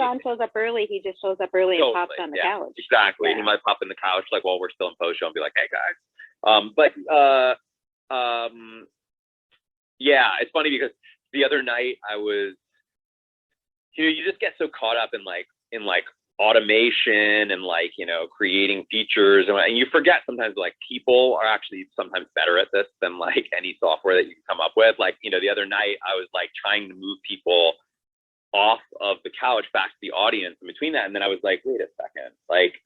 Sean shows up early, he just shows up early and pops on the couch. Exactly. Yeah. He might pop in the couch like while we're still in post show and be like, "Hey guys." Yeah, it's funny because the other night I was, you just get so caught up in automation and creating features, and you forget sometimes people are actually sometimes better at this than any software that you can come up with. The other night I was trying to move people off of the couch back to the audience in between that, and then I was like, wait a second,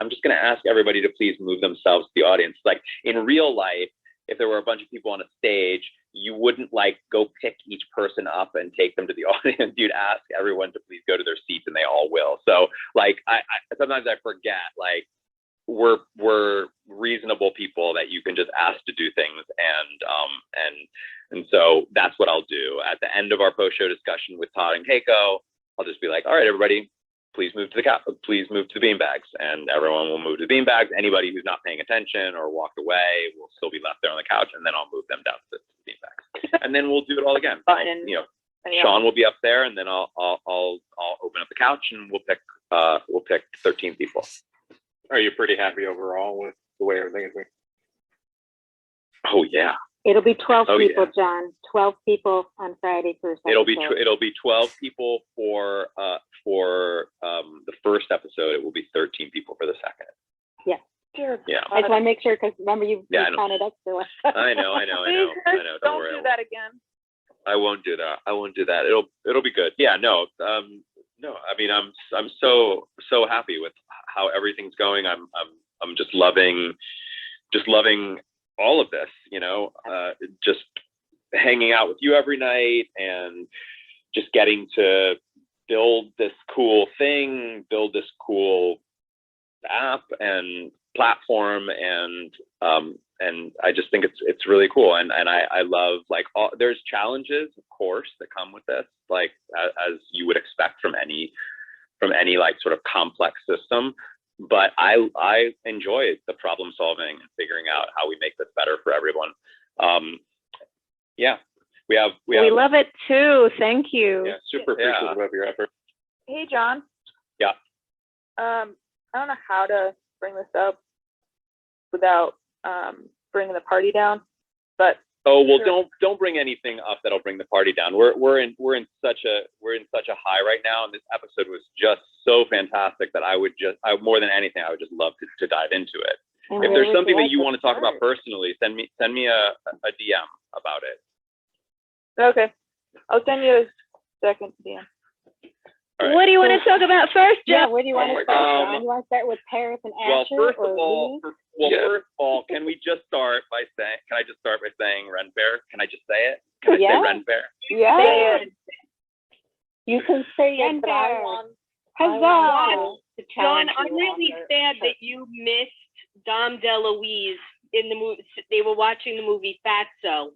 I'm just going to ask everybody to please move themselves to the audience. In real life, if there were a bunch of people on a stage, you wouldn't go pick each person up and take them to the audience. You'd ask everyone to please go to their seats, and they all will. So I sometimes I forget we're reasonable people that you can just ask to do things, and so that's what I'll do at the end of our post show discussion with Todd and Keiko. I'll just be like, all right, everybody, please move to the beanbags, and everyone will move to the beanbags. Anybody who's not paying attention or walked away will still be left there on the couch, and then I'll move them down to the beanbags, and then we'll do it all again. And, Sean will be up there, and then I'll open up the couch, and we'll pick 13 people. Are you pretty happy overall with the way everything is going? Oh yeah. It'll be 12 people, yeah. John. 12 people on Friday for it'll be 12 people for the first episode. It will be 13 people for the second. Yeah. Sure. Yeah. I just want to make sure, because remember you counted extra. I know. Don't do that again. I won't do that. It'll be good. Yeah. No. I mean, I'm so happy with how everything's going. I'm just loving all of this, just hanging out with you every night and just getting to build this cool thing, build this cool app and platform, and I just think it's really cool, and I love there's challenges, of course, that come with this, as you would expect from any sort of complex system. But I enjoy the problem solving and figuring out how we make this better for everyone. Yeah, we love it too. Thank you. Yeah, super appreciative of your effort. Hey, John. Yeah. I don't know how to bring this up without bringing the party down, but don't bring anything up that'll bring the party down. We're in such a high right now, and this episode was just so fantastic that I more than anything I would just love to dive into it. If there's something that you want to talk about personally, send me a DM about it. Okay, I'll send you a second DM. Right. What do you want to talk about first, Jeff? Yeah, where do you want to start? Do you want to start with Paris and Asher? First of all, can I just start by saying Ren Fair? Can I just say it? Can I say Ren Fair? Yeah. You can say it, but I want John, I'm really sad that you missed Dom DeLuise in the movie. They were watching the movie Fatso,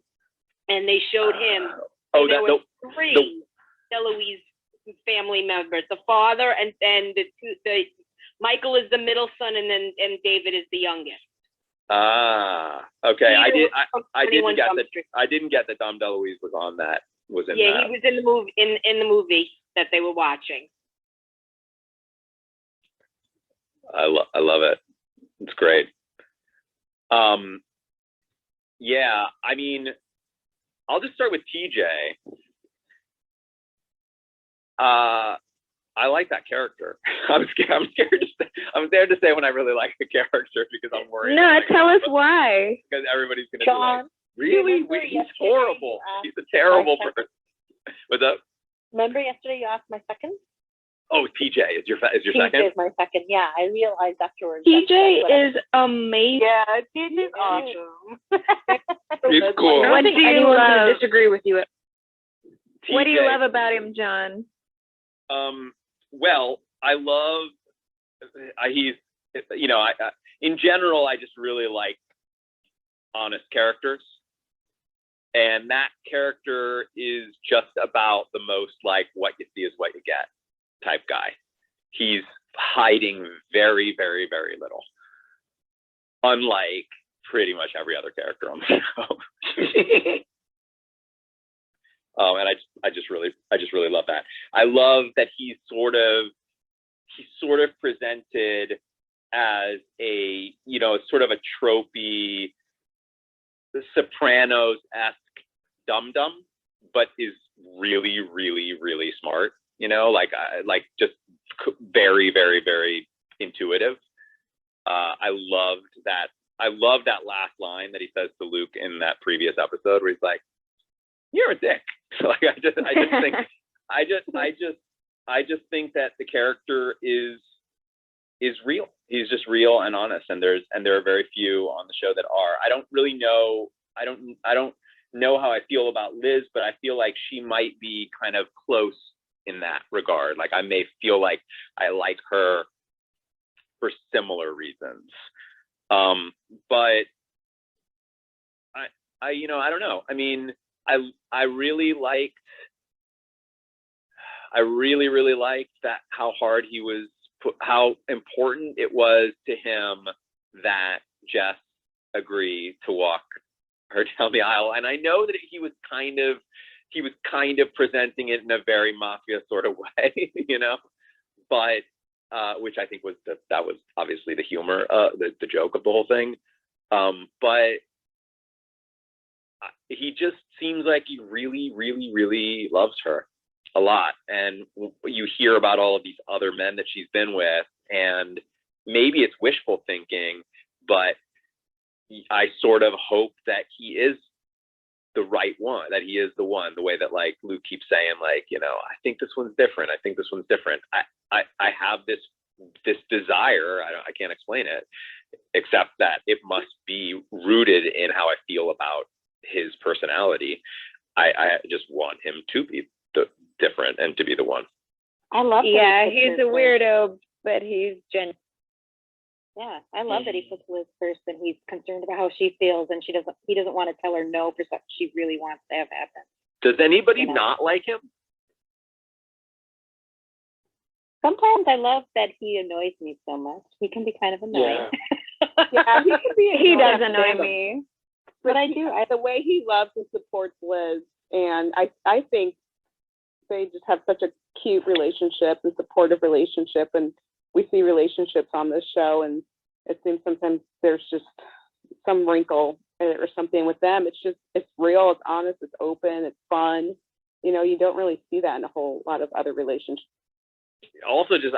and they showed him. There were three DeLuise family members: the father, and then the Michael is the middle son, and David is the youngest. Okay. I didn't get that Dom DeLuise was on that. He was in the movie in the movie that they were watching. I love it. It's great. Yeah, I mean, I'll just start with TJ. I like that character. I'm scared to say when I really like the character, because I'm worried. No, tell us why. Because everybody's gonna be like, really? He's horrible. He's a terrible person. What's up? Remember yesterday you asked my second? Oh, TJ is your second? TJ is my second. Yeah, I realized afterwards. TJ is amazing. Yeah, TJ's awesome. He's cool. I don't think anyone's going to disagree with you. TJ, what do you love about him, John? Well, I love, in general, I just really like honest characters. And that character is just about the most what you see is what you get type guy. He's hiding very, very, very little. Unlike pretty much every other character on the show. And I just really love that. I love that he's sort of he's sort of presented as a, you know, sort of a tropey Sopranos-esque dum-dum, but is really, really, really smart, you know, like just very, very, very intuitive. I loved that last line that he says to Luke in that previous episode where he's like, "You're a dick." Like I just think that the character is real. He's just real and honest, and there are very few on the show that are. I don't really know. I don't know how I feel about Liz, but I feel like she might be kind of close in that regard. Like I may feel like I like her for similar reasons. But I you know, I don't know. I mean, I really liked that how hard he was, how important it was to him that Jess agreed to walk her down the aisle. And I know that he was kind of presenting it in a very mafia sort of way, you know, but which I think was that was obviously the humor, the joke of the whole thing. But he just seems like he really, really, really loves her a lot. And you hear about all of these other men that she's been with, and maybe it's wishful thinking, but I sort of hope that he is the right one, that he is the one, the way that like Luke keeps saying, like, you know, I think this one's different. I think this one's different. I have this desire. I can't explain it, except that it must be rooted in how I feel about his personality. I just want him to be different and to be the one. I love that. Yeah, he's a weirdo, but he's genuine. Yeah, I love that he puts Liz first, and he's concerned about how she feels, and he doesn't want to tell her no for something she really wants to have happen. Does anybody You know? not like him? Sometimes I love that he annoys me so much. He can be kind of annoying. Yeah, he can be. He annoying. does annoy me. But I do. The way he loves and supports Liz, and I think they just have such a cute relationship, a supportive relationship, and we see relationships on this show, and it seems sometimes there's just some wrinkle or something with them. It's real, it's honest, it's open, it's fun. You know, you don't really see that in a whole lot of other relationships. Also, just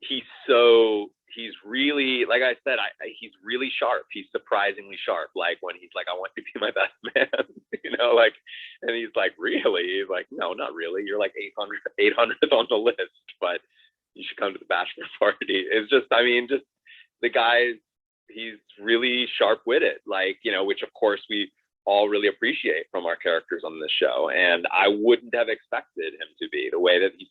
he's really, like I said, he's really sharp. He's surprisingly sharp. Like when he's like, "I want you to be my best man," you know, like, and he's like, "Really?" He's like, "No, not really. You're like 800th on the list, but you should come to the bachelor party." It's just, I mean, just the guy, he's really sharp-witted, like, you know, which of course we all really appreciate from our characters on this show. And I wouldn't have expected him to be the way that he's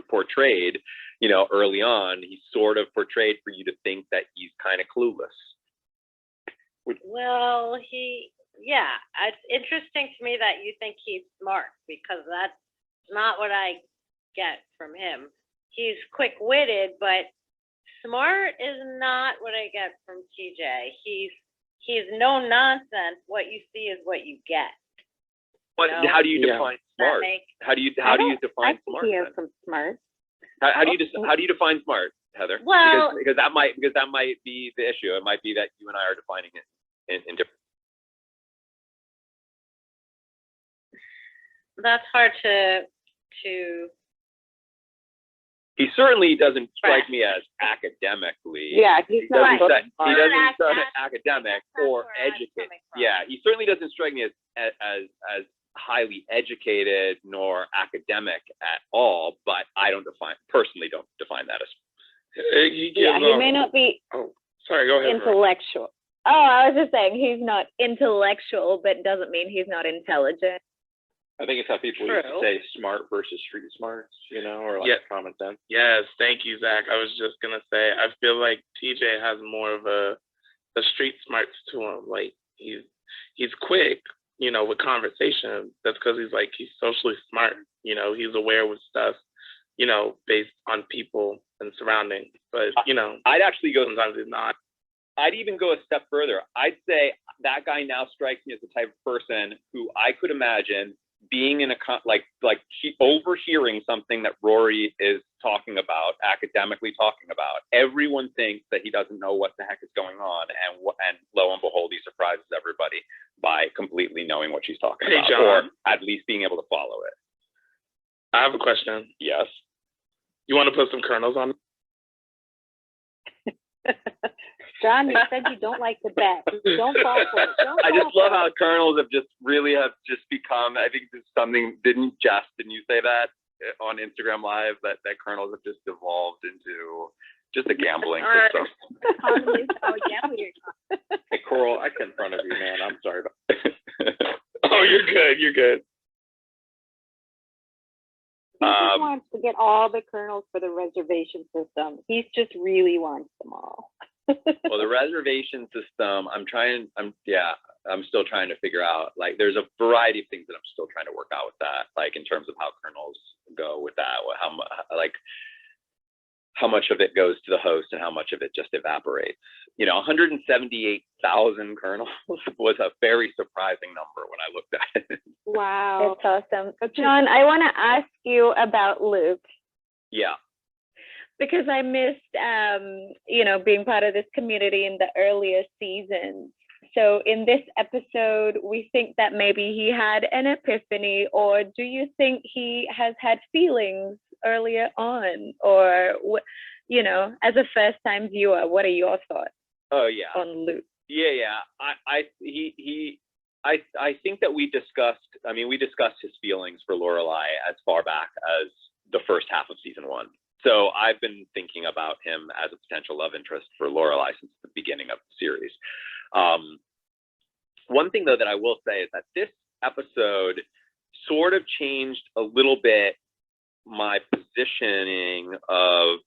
portrayed, you know, early on. He's sort of portrayed for you to think that he's kind of clueless. Well, it's interesting to me that you think he's smart, because that's not what I get from him. He's quick-witted, but smart is not what I get from TJ. He's no nonsense. What you see is what you get. But how do you define smart? How do you define smart? He has some smart. How do you define smart, Heather? Well, because that might be the issue. It might be that you and I are defining it in different. that's hard to. He certainly doesn't strike me as academically. Yeah, he's not. He doesn't sound That's academic where or I'm educated. coming from. Yeah, he certainly doesn't strike me as highly educated nor academic at all. But I don't personally define that as. He may not be Sorry, go ahead. intellectual. Oh, I was just saying he's not intellectual, but doesn't mean he's not intelligent. I think it's how people used to True. say smart versus street smarts, you know, or like Yeah. common sense. Yes, thank you, Zach. I was just gonna say, I feel like TJ has more of a street smarts to him. Like he's quick, you know, with conversation. That's because he's socially smart. You know, he's aware with stuff, you know, based on people and surroundings. But you know, I'd actually go. sometimes he's not. I'd even go a step further. I'd say that guy now strikes me as the type of person who I could imagine being in overhearing something that Rory is talking about academically talking about. Everyone thinks that he doesn't know what the heck is going on, and lo and behold, he surprises everybody by completely knowing what she's talking Hey, about, John. or at least being able to follow it. I have a question. Yes. You want to put some kernels on? John, you said you don't like to bet. Don't fall for it. I just love how kernels have just become, I think there's something, didn't you say that on Instagram Live, that kernels have just evolved into just a gambling system? Hey, Coral, I can in front of you, man. I'm sorry about Oh, you're good. You're good. He just wants to get all the kernels for the reservation system. He just really wants them all. Well, the reservation system, I'm still trying to figure out. Like, there's a variety of things that I'm still trying to work out with that. Like, in terms of how kernels go with that, how much of it goes to the host and how much of it just evaporates. 178,000 kernels was a very surprising number when I looked at it. Wow. That's awesome. John, I want to ask you about Luke. Yeah. Because I missed, being part of this community in the earlier seasons. So in this episode, we think that maybe he had an epiphany, or do you think he has had feelings earlier on? Or, as a first-time viewer, what are your thoughts? Oh, yeah. On Luke? Yeah. I think that we discussed his feelings for Lorelai as far back as the first half of season 1. So I've been thinking about him as a potential love interest for Lorelai since the beginning of the series. One thing, though, that I will say is that this episode sort of changed a little bit my positioning of,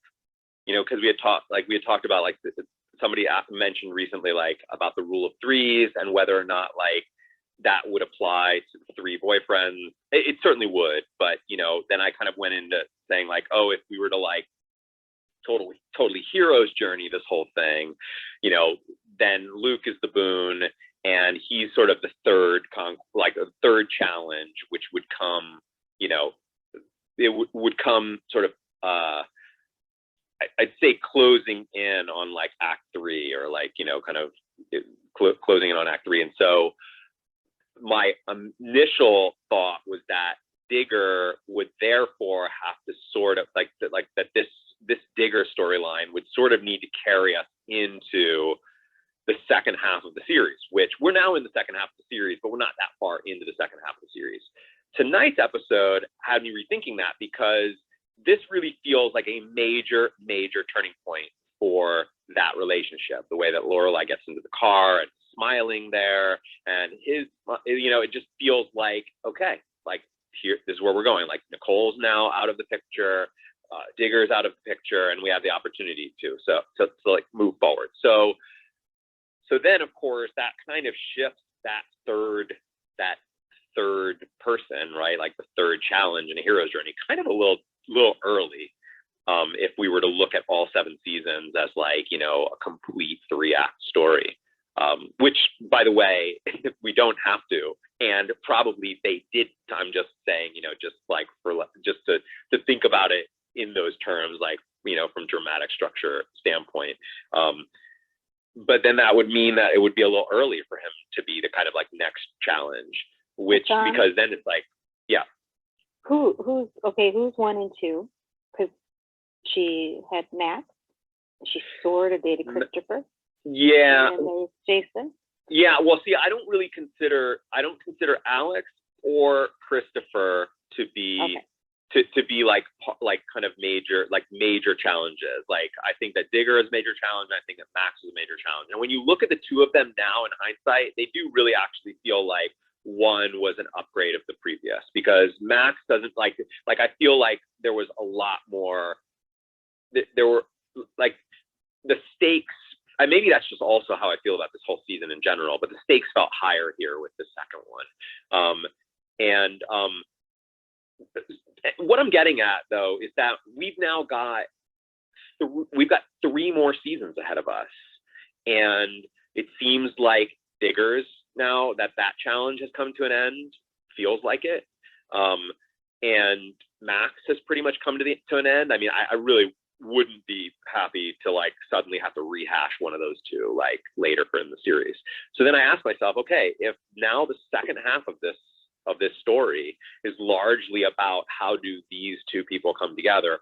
because we had talked about, like, somebody mentioned recently, like, about the rule of threes and whether or not, like, that would apply to 3 boyfriends. It certainly would, but then I kind of went into saying, like, oh, if we were to, like, totally hero's journey this whole thing, then Luke is the boon, and he's sort of the third challenge, which would come, it would come sort of, I'd say closing in on, like, Act 3, or, like, kind of closing in on Act 3. And so my initial thought was that Digger would therefore have to sort of that this Digger storyline would sort of need to carry us into the second half of the series, which we're now in the second half of the series, but we're not that far into the second half of the series. Tonight's episode had me rethinking that, because this really feels like a major turning point for that relationship. The way that Lorelai gets into the car and smiling there, and it just feels like, okay, like, here, this is where we're going. Like, Nicole's now out of the picture, Digger's out of the picture, and we have the opportunity to like move forward. So then, of course, that kind of shifts that third person, right? Like the third challenge in a hero's journey, kind of a little early. If we were to look at all 7 seasons as, like, a complete 3-act story, which, by the way, we don't have to, and probably they did. I'm just saying, just to think about it in those terms, like, from dramatic structure standpoint. But then that would mean that it would be a little early for him to be the kind of, like, next challenge, which, because then it's like, yeah. Who's 1 and 2? Because she had Max. She sort of dated Christopher. Yeah. And then there's Jason. Yeah. Well, see, I don't consider Alex or Christopher to be to be like kind of major challenges. Like, I think that Digger is a major challenge, and I think that Max is a major challenge. And when you look at the 2 of them now in hindsight, they do really actually feel like one was an upgrade of the previous, because Max doesn't I feel like there was a lot more. There were, like, the stakes. And maybe that's just also how I feel about this whole season in general, but the stakes felt higher here with the second one. What I'm getting at, though, is that we've now got 3 more seasons ahead of us, and it seems like Digger's, now that challenge has come to an end, feels like it, and Max has pretty much come to an end. I mean, I really wouldn't be happy to like suddenly have to rehash one of those two like later in the series. So then I asked myself, okay, if now the second half of this story is largely about how do these two people come together,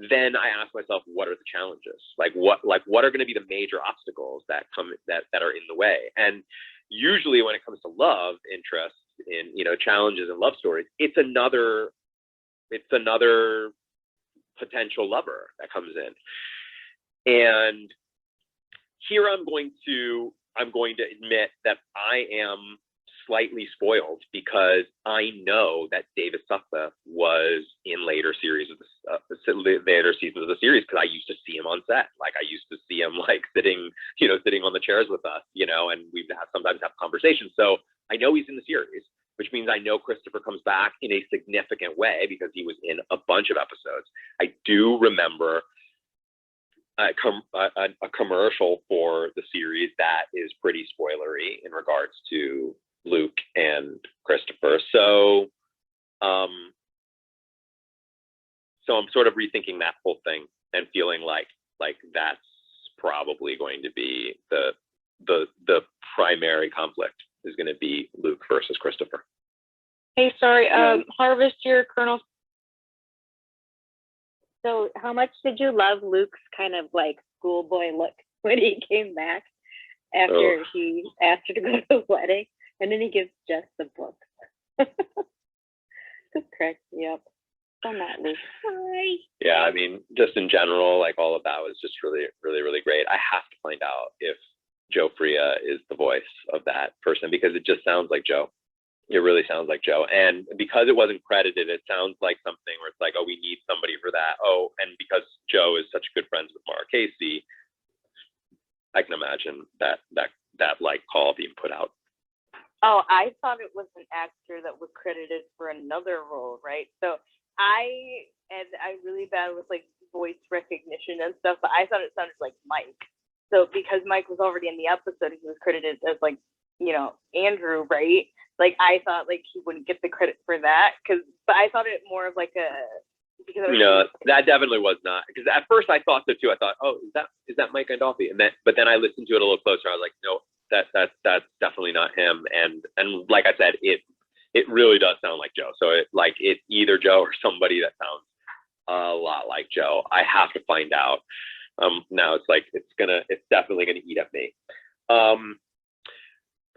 then I asked myself, what are the challenges? Like what are going to be the major obstacles that are in the way? And usually when it comes to love interests in, you know, challenges in love stories, it's another potential lover that comes in. And here I'm going to admit that I am slightly spoiled because I know that David Sutcliffe was in later seasons of the series because I used to see him on set. Like I used to see him like sitting on the chairs with us, you know, and we'd sometimes have conversations. So I know he's in the series, which means I know Christopher comes back in a significant way because he was in a bunch of episodes. I do remember a commercial for the series that is pretty spoilery in regards to Luke and Christopher. So I'm sort of rethinking that whole thing and feeling like that's probably going to be the primary conflict is going to be Luke versus Christopher. Hey, sorry, harvest your kernels. So how much did you love Luke's kind of like schoolboy look when he came back after he asked her to go to the wedding? And then he gives Jess the book. Just cracks me up. So not Luke. Hi. Yeah, I mean, just in general, like all of that was just really, really, really great. I have to find out if Joe Freya is the voice of that person because it just sounds like Joe. It really sounds like Joe. And because it wasn't credited, it sounds like something where it's like, oh, we need somebody for that. Oh, and because Joe is such good friends with Mara Casey, I can imagine that like call being put out. Oh, I thought it was an actor that was credited for another role, right? So I'm really bad with like voice recognition and stuff, but I thought it sounded like Mike. So because Mike was already in the episode, he was credited as like, you know, Andrew, right? Like I thought like he wouldn't get the credit for that but I thought it more of like no, that definitely was not, because at first I thought so too. I thought, oh, is that Mike Gandolfi? But then I listened to it a little closer. I was like, no, that's definitely not him. And like I said, it really does sound like Joe. So it's either Joe or somebody that sounds a lot like Joe. I have to find out. Now it's like it's definitely gonna eat at me.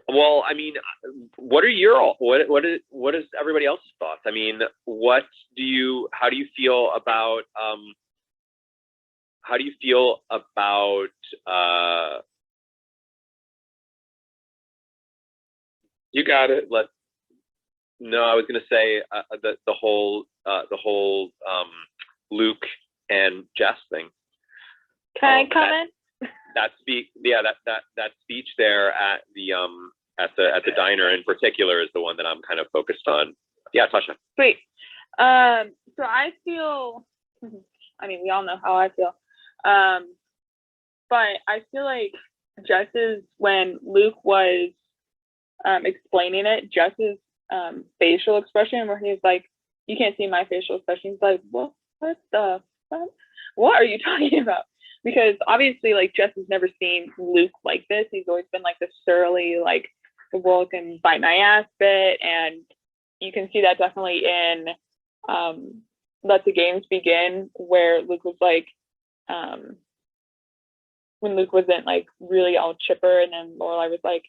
Well, I mean, what is everybody else's thoughts? I mean, how do you feel about You got it. No, I was going to say the whole Luke and Jess thing. Can I comment? That speech there at the diner in particular is the one that I'm kind of focused on. Yeah, Tasha. Great. So I feel, I mean, we all know how I feel. But I feel like Jess's, when Luke was explaining it, Jess's facial expression, where he's like, you can't see my facial expression. He's like, what the fuck? What are you talking about? Because obviously, like, Jess has never seen Luke like this. He's always been like this surly, like, the world can bite my ass bit. And you can see that definitely in Let the Games Begin, where Luke was like, when Luke wasn't like really all chipper, and then Lorelai was like,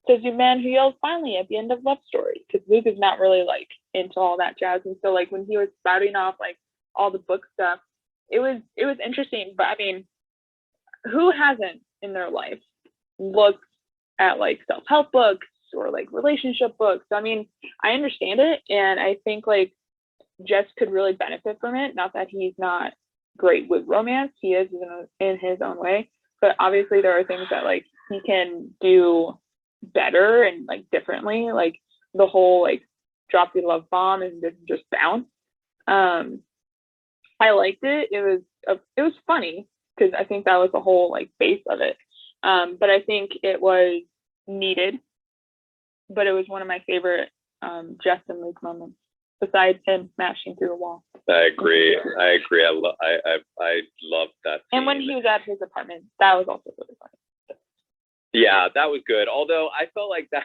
says you man who yells finally at the end of Love Story, because Luke is not really like into all that jazz. And so like when he was spouting off like all the book stuff, it was interesting. But I mean, who hasn't in their life looked at like self-help books or like relationship books? I mean, I understand it, and I think like Jess could really benefit from it. Not that he's not great with romance, he is in his own way, but obviously there are things that like he can do better and like differently, like the whole like drop the love bomb and just bounce. I liked it. It was funny because I think that was the whole like base of it. But I think it was needed. But it was one of my favorite Jess and Luke moments. besides him smashing through a wall. I agree. I love that scene. And when he was at his apartment, that was also really funny. Yeah, that was good. Although I felt like that,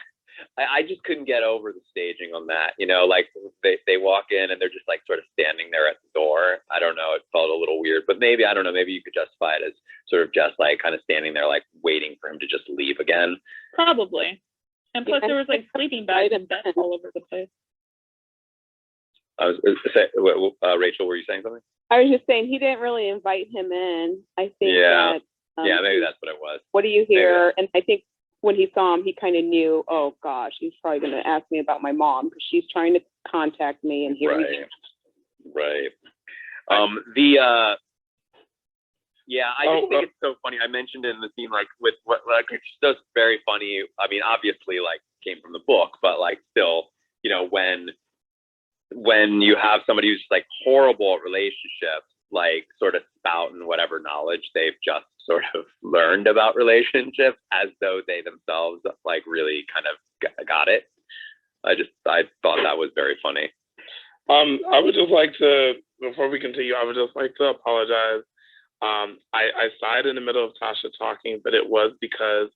I just couldn't get over the staging on that. You know, like they walk in and they're just like sort of standing there at the door. I don't know. It felt a little weird, but maybe, I don't know, maybe you could justify it as sort of just like kind of standing there, like waiting for him to just leave again. Probably. And plus there was like sleeping bags and beds all over the place. Rachel, were you saying something? I was just saying he didn't really invite him in. I think Yeah. that Yeah, maybe that's what it was. what do you hear? And I think when he saw him, he kind of knew, oh gosh, he's probably going to ask me about my mom because she's trying to contact me, and here he is. Right. Yeah, I just think it's so funny. I mentioned it in the scene, like with what, like it's just very funny. I mean, obviously, like came from the book, but like still, you know, when you have somebody who's like horrible at relationships, like sort of spouting whatever knowledge they've just sort of learned about relationships as though they themselves like really kind of got it. I thought that was very funny. I would just like to, before we continue, I would just like to apologize. I sighed in the middle of Tasha talking, but it was because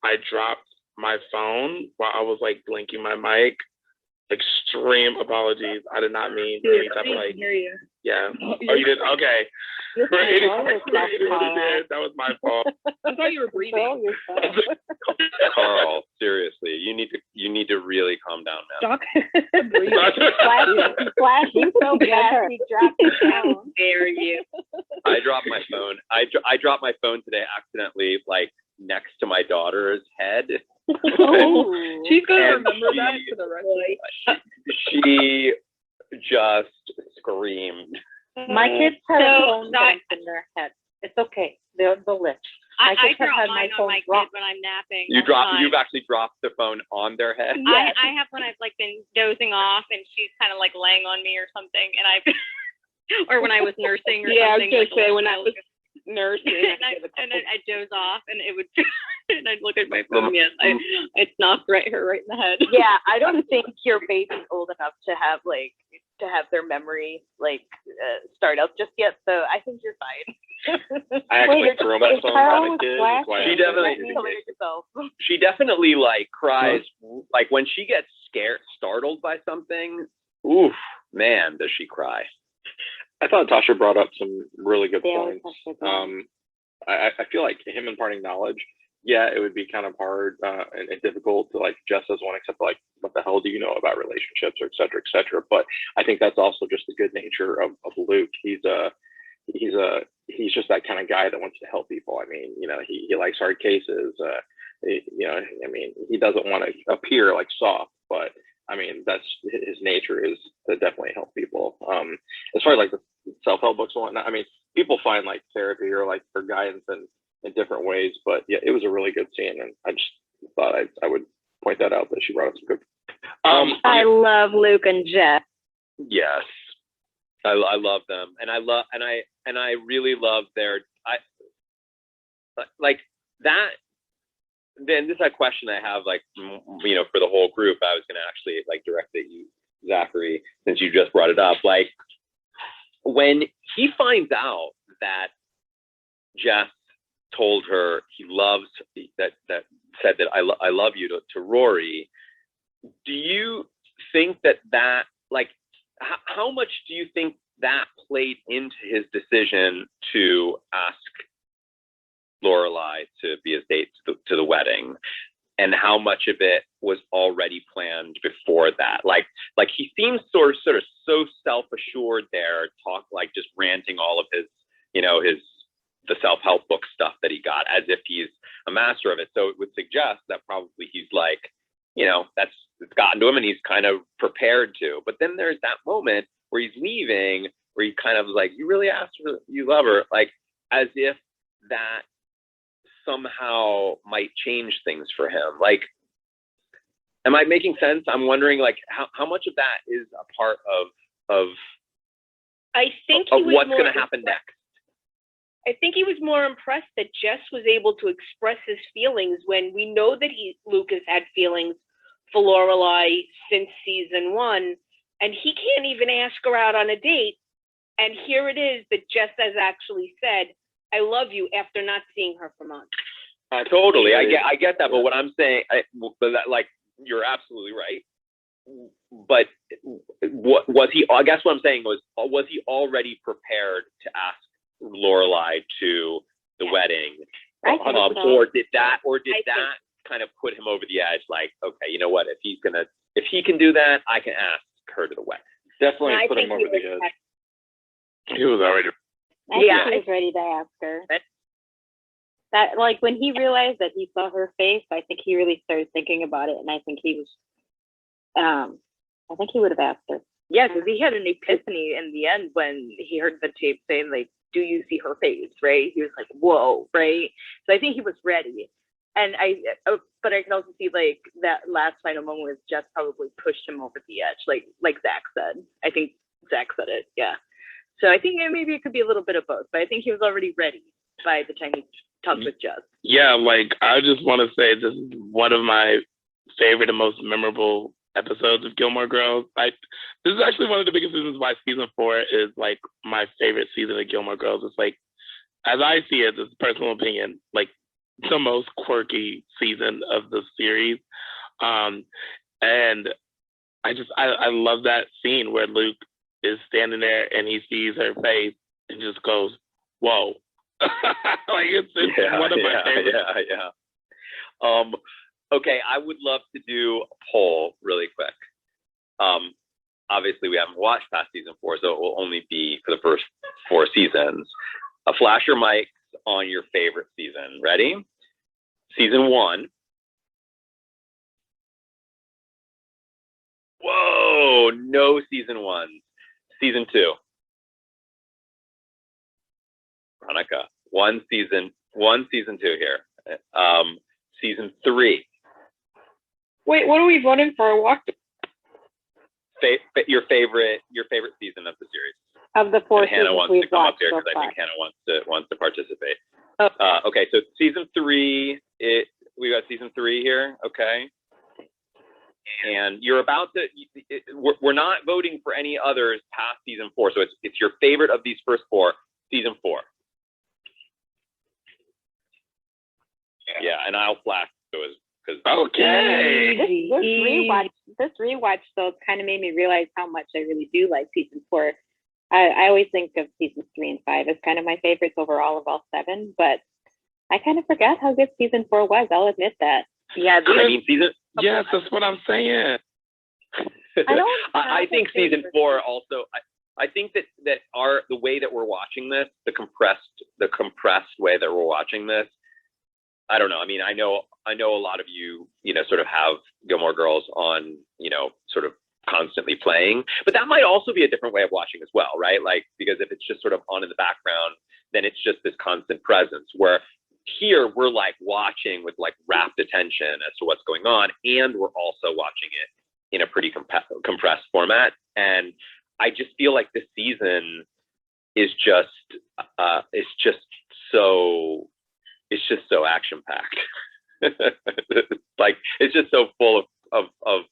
I dropped my phone while I was like blinking my mic. Extreme apologies. I did not mean any type of like. Hear you. Yeah. Oh, you did? Okay. Right. That was my fault. I thought you were breathing. Carl, seriously, you need to really calm down now. Stop breathing. Flashing so fast, he dropped his phone. Dare you? I dropped my phone. I dropped my phone today accidentally, like next to my daughter's head. Oh, she's gonna remember that for the rest of life. She just screamed. My kids have So, phone dumps in their head. It's okay. They'll live. I kids have drop had mine my on my phone kids when I'm napping. You've actually dropped the phone on their head? I have when I've like been dozing off and she's kind of like laying on me or something, and or when I was nursing or Yeah, something. I was gonna say like, when I was nursing, and I'd doze off and it would, and I'd look at my phone. Yes, I'd knock her right in the head. Yeah, I don't think your baby's old enough to have their memory start up just yet. So I think you're fine. I actually threw my phone at a kid. That's why She definitely like cries, like when she gets startled by something. Oof, man, does she cry? I thought Tasha brought up some really good They always points. have to go. I feel like him imparting knowledge, yeah, it would be kind of hard and difficult to like just as one, except like, what the hell do you know about relationships, or et cetera, et cetera. But I think that's also just the good nature of Luke. He's just that kind of guy that wants to help people. I mean, you know, he likes hard cases. You know, I mean, he doesn't want to appear like soft, but I mean, that's his nature, is to definitely help people. As far as like the self-help books and whatnot, I mean, people find like therapy or like for guidance in different ways, but yeah, it was a really good scene, and I just thought I would point that out, that she brought up some good. I love Luke and Jeff. Yes, I love them, and I really love their like that. Then this is a question I have, like, you know, for the whole group. I was going to actually like direct it at you, Zachary, since you just brought it up. Like, when he finds out that Jeff told her he loves that said that I love you to Rory, do you think that like how much do you think that played into his decision to ask Lorelai to be his date to the wedding, and how much of it was already planned before that? Like he seems sort of so self-assured there, like just ranting all of his, you know, the self-help book stuff that he got, as if he's a master of it. So it would suggest that probably he's like, you know, it's gotten to him and he's kind of prepared to. But then there's that moment where he's leaving, where he kind of like, you really asked her, you love her, like as if that somehow might change things for him. Like, am I making sense? I'm wondering like how much of that is a part of I think what's going to happen next. I think he was more impressed that Jess was able to express his feelings, when we know that Luke has had feelings for Lorelai since season 1, and he can't even ask her out on a date. And here it is that Jess has actually said, "I love you," after not seeing her for months. Totally, I get that, but what I'm saying, like, you're absolutely right. But what was he? I guess what I'm saying was he already prepared to ask Lorelai to the wedding, or did that kind of put him over the edge? Like, okay, you know what? If he can do that, I can ask her to the wedding. Definitely put him over the edge. He was already. I think he was ready to ask her. That, like, when he realized that he saw her face, I think he really started thinking about it, and I think he was, I think he would have asked her. Yeah, because he had an epiphany in the end when he heard the tape saying, like, "Do you see her face?" Right? He was like, "Whoa!" Right? So I think he was ready. And but I can also see, like, that last final moment was just probably pushed him over the edge, like Zach said. I think Zach said it. Yeah. So I think maybe it could be a little bit of both, but I think he was already ready by the time he talked with Jess. Yeah, like, I just want to say this is one of my favorite and most memorable episodes of Gilmore Girls. This is actually one of the biggest reasons why season 4 is, like, my favorite season of Gilmore Girls. It's like, as I see it, this is personal opinion, like, the most quirky season of the series. And I love that scene where Luke is standing there and he sees her face and just goes, "Whoa." Like, it's one of my favorites. Yeah. Okay, I would love to do a poll really quick. Obviously, we haven't watched past season 4, so it will only be for the first 4 seasons. Flash your mics on your favorite season. Ready? Season 1. Whoa, no season 1. Season 2. Veronica. One season 2 here. Season 3. Wait, what are we voting for? Walk. Your favorite season of the series. Of the 4 and Hannah seasons wants we've to come up watched here so because I far. think Hannah wants to participate. Oh. Okay, so season 3. We got season 3 here. Okay. And you're about to. We're not voting for any others past season 4. So it's your favorite of these first 4. Season 4. Yeah, and I'll flash those because. Okay. This rewatch though kind of made me realize how much I really do like season 4. I always think of seasons 3 and 5 as kind of my favorites overall of all 7, but I kind of forgot how good season 4 was. I'll admit that. Yeah, season. Yes, that's what I'm saying. I think season 4 also. I think that the way that we're watching this, the compressed way that we're watching this. I don't know. I mean, I know a lot of you, sort of have Gilmore Girls on, sort of constantly playing, but that might also be a different way of watching as well, right? Like, because if it's just sort of on in the background, then it's just this constant presence, where here we're like watching with like rapt attention as to what's going on, and we're also watching it in a pretty compressed format. And I just feel like this season is just so action packed. Like, it's just so full of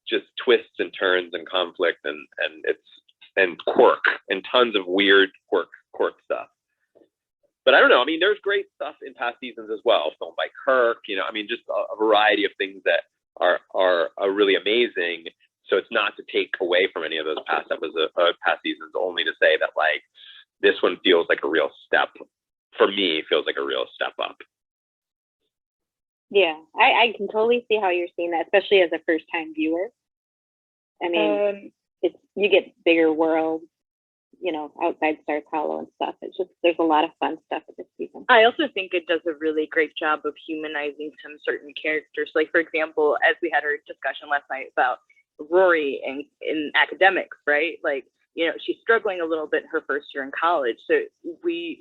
just twists and turns and conflict and quirk and tons of weird quirk stuff. But I don't know. I mean, there's great stuff in past seasons as well, filmed by Kirk. I mean, just a variety of things that are really amazing. So it's not to take away from any of those past seasons, only to say that, like, this one feels like a real step. For me, feels like a real step up. Yeah, I can totally see how you're seeing that, especially as a first-time viewer. I mean, you get bigger world, outside Stars Hollow and stuff. It's just, there's a lot of fun stuff with this season. I also think it does a really great job of humanizing some certain characters. Like, for example, as we had our discussion last night about Rory in academics, right? Like, she's struggling a little bit in her first year in college. So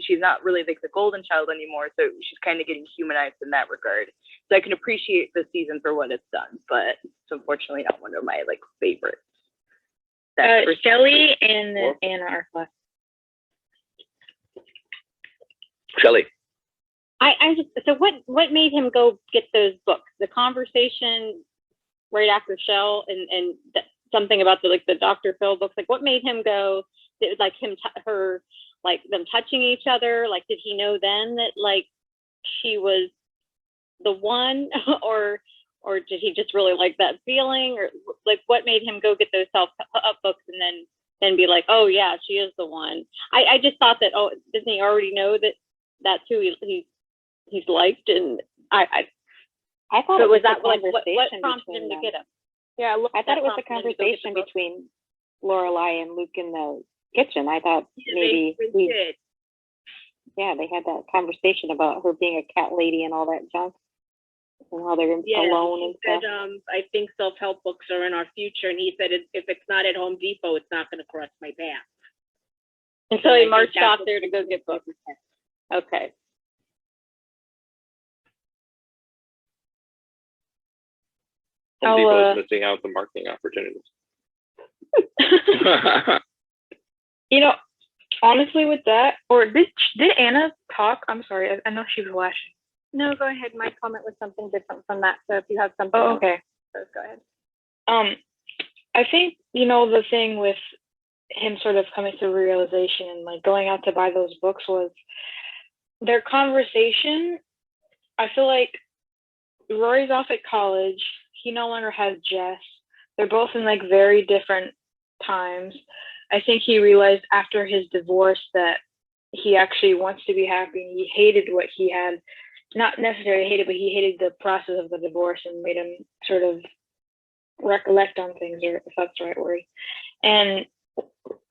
she's not really like the golden child anymore. So she's kind of getting humanized in that regard. So I can appreciate the season for what it's done, but it's unfortunately not one of my like favorites. Shelley and Arthur. Shelley. So what made him go get those books? The conversation right after Shell and something about the Dr. Phil books. Like, what made him go? Like her, like them touching each other. Like, did he know then that like she was the one, or did he just really like that feeling, or like what made him go get those self-help books and then be like, oh yeah, she is the one? I just thought that, oh, doesn't he already know that that's who he's liked? And I thought it was that like what prompted him to get him. Yeah, I thought it was a conversation between Lorelai and Luke in the kitchen. I thought maybe they had that conversation about her being a cat lady and all that junk, and how they're alone and stuff. I think self-help books are in our future, and he said if it's not at Home Depot, it's not going to cross my path. And so he marched off there to go get books. Okay. Home Depot is missing out on marketing opportunities. You know, honestly, with that, or did Anna talk? I'm sorry, I know she was flashing. No, go ahead. My comment was something different from that. So if you have something, okay, go ahead. I think the thing with him sort of coming to realization and like going out to buy those books was their conversation. I feel like Rory's off at college. He no longer has Jess. They're both in like very different times. I think he realized after his divorce that he actually wants to be happy. He hated what he had, not necessarily hated, but he hated the process of the divorce and made him sort of recollect on things, or if that's the right word. And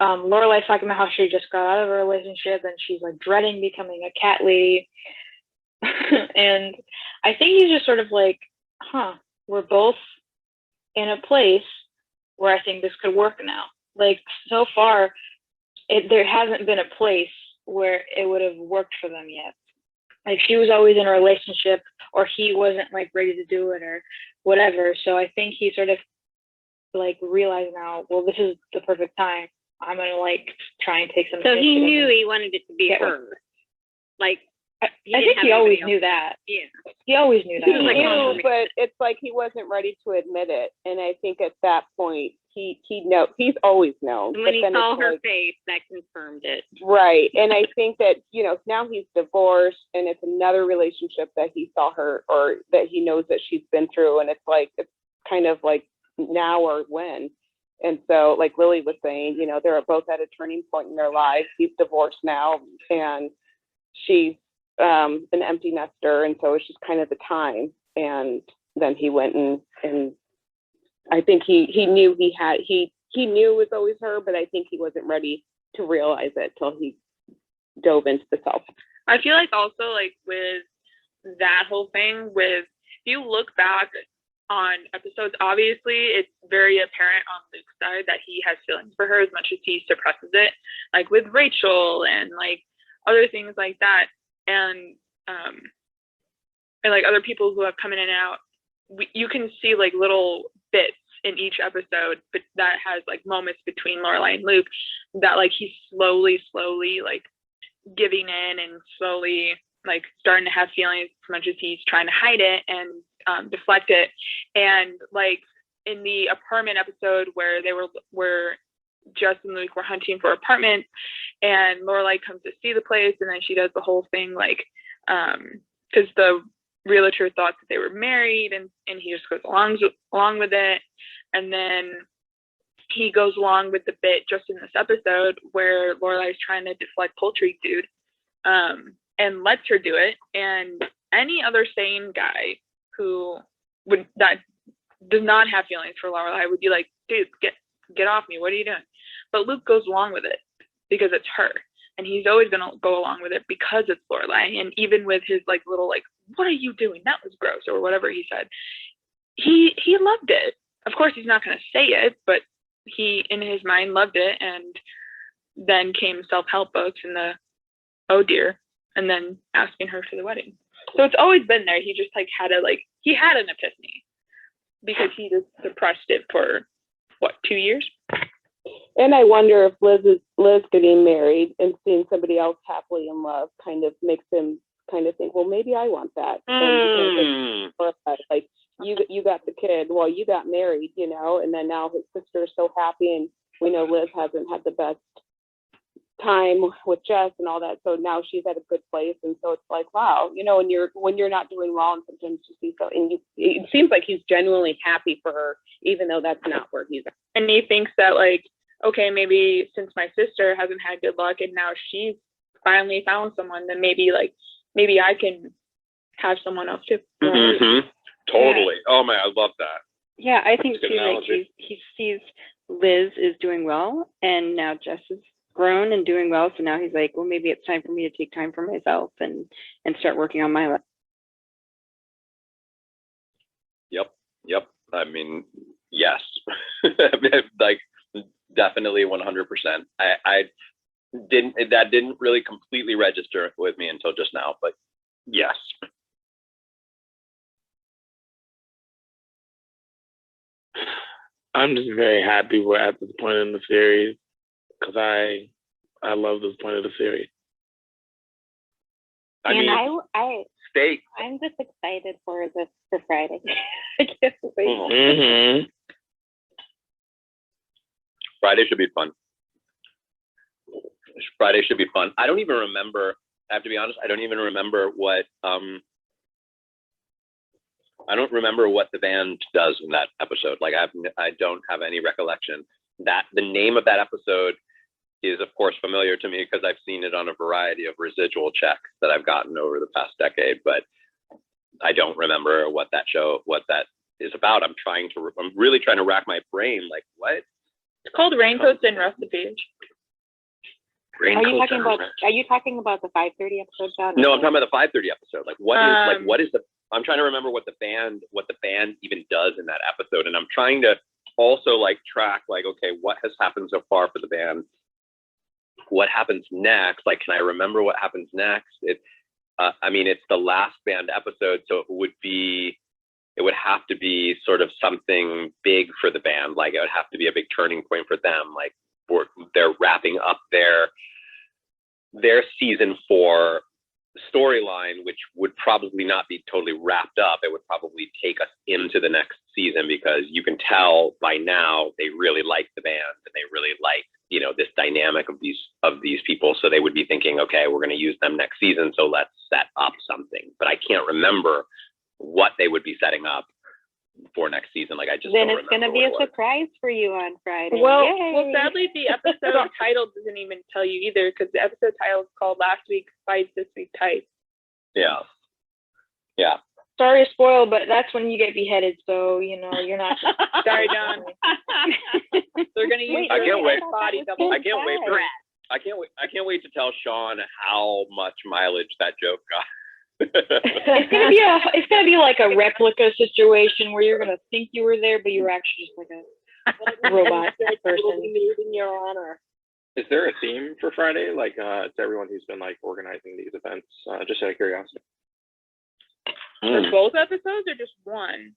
Lorelai's talking about how she just got out of a relationship and she's like dreading becoming a cat lady. And I think he's just sort of like, we're both in a place where I think this could work now. Like, so far, there hasn't been a place where it would have worked for them yet. Like, she was always in a relationship, or he wasn't like ready to do it, or whatever. So I think he sort of like realized now, well, this is the perfect time. I'm gonna like try and take some. So he knew he wanted it to be her. Like, I think he always knew that. Yeah, he always knew that. He knew, but it's like he wasn't ready to admit it. And I think at that point, he's always known. And when he saw her face, that confirmed it. Right. And I think that, now he's divorced, and it's another relationship that he saw her, or that he knows that she's been through. And it's kind of like now or when. And so, like Lily was saying, they're both at a turning point in their lives. He's divorced now, and she's an empty nester, and so it's just kind of the time. And then he went and I think he knew he knew it was always her, but I think he wasn't ready to realize it till he dove into the self. I feel like also like with that whole thing, if you look back on episodes, obviously it's very apparent on Luke's side that he has feelings for her as much as he suppresses it, like with Rachel and like other things like that. And like other people who have come in and out, you can see like little bits in each episode, but that has like moments between Lorelai and Luke that like he's slowly like giving in and slowly like starting to have feelings as much as he's trying to hide it and deflect it. And like in the apartment episode where Jess and Luke were hunting for apartments, and Lorelai comes to see the place, and then she does the whole thing like because the realtor thought that they were married, and he just goes along with it. And then he goes along with the bit just in this episode where Lorelai is trying to deflect poultry dude, and lets her do it. And any other sane guy that does not have feelings for Lorelai would be like, dude, get off me, what are you doing? But Luke goes along with it because it's her, and he's always gonna go along with it because it's Lorelai. And even with his like little like, what are you doing, that was gross, or whatever he said, he loved it. Of course he's not gonna say it, but he in his mind loved it. And then came self-help books and the oh dear, and then asking her to the wedding. So it's always been there. He just like had an epiphany because he just suppressed it for 2 years. And I wonder if Liz getting married and seeing somebody else happily in love kind of makes him kind of think, well, maybe I want that. And like you got the kid, well, you got married, you know, and then now his sister is so happy, and we know Liz hasn't had the best time with Jess and all that, so now she's at a good place, and so it's like, wow, you know, when you're not doing well, and sometimes you see so, and it seems like he's genuinely happy for her, even though that's not where he's at. And he thinks that, like, okay, maybe since my sister hasn't had good luck and now she's finally found someone, then maybe I can have someone else too. Mm-hmm. Totally. Yeah. Oh man, I love that. Yeah, I think too, analogy. like he sees Liz is doing well, and now Jess is grown and doing well, so now he's like, well, maybe it's time for me to take time for myself and start working on my life. Yep. I mean, yes. Like, definitely 100%. I didn't really completely register with me until just now, but yes. I'm just very happy we're at this point in the series, because I love this point of the series. I mean, steak. I'm just excited for Friday. I can't wait. Mm-hmm. Friday should be fun. Friday should be fun. I don't even remember. I have to be honest. I don't even remember what the band does in that episode. Like, I don't have any recollection. That the name of that episode is, of course, familiar to me because I've seen it on a variety of residual checks that I've gotten over the past decade. But I don't remember what that is about. I'm really trying to rack my brain. Like, what? It's called Raincoats and Recipes. Are you talking about the 5:30 episode, John? No, I'm talking about the 5:30 episode. Like, what is the? I'm trying to remember what the band even does in that episode, and I'm trying to also like track, like, okay, what has happened so far for the band? What happens next? Like, can I remember what happens next? I mean, it's the last band episode, so it would have to be sort of something big for the band. Like, it would have to be a big turning point for them. Like, they're wrapping up their season 4 storyline, which would probably not be totally wrapped up. It would probably take us into the next season, because you can tell by now they really like the band and they really like, you know, this dynamic of these people. So they would be thinking, okay, we're going to use them next season, so let's set up something. But I can't remember what they would be setting up for next season. Like, I just then it's going to be a surprise for you on Friday. Well, Yay. Sadly, the episode title doesn't even tell you either, because the episode title is called Last Week Fights, This Week Tight. Yeah. Sorry to spoil, but that's when you get beheaded, so, you know, you're not. Sorry, John. They're going to use I can't wait. body double. I can't wait to tell Sean how much mileage that joke got. It's gonna be like a replica situation where you're gonna think you were there, but you were actually just like a robot person. In your honor. Is there a theme for Friday? Like, to everyone who's been like organizing these events, just out of curiosity. For both episodes or just one?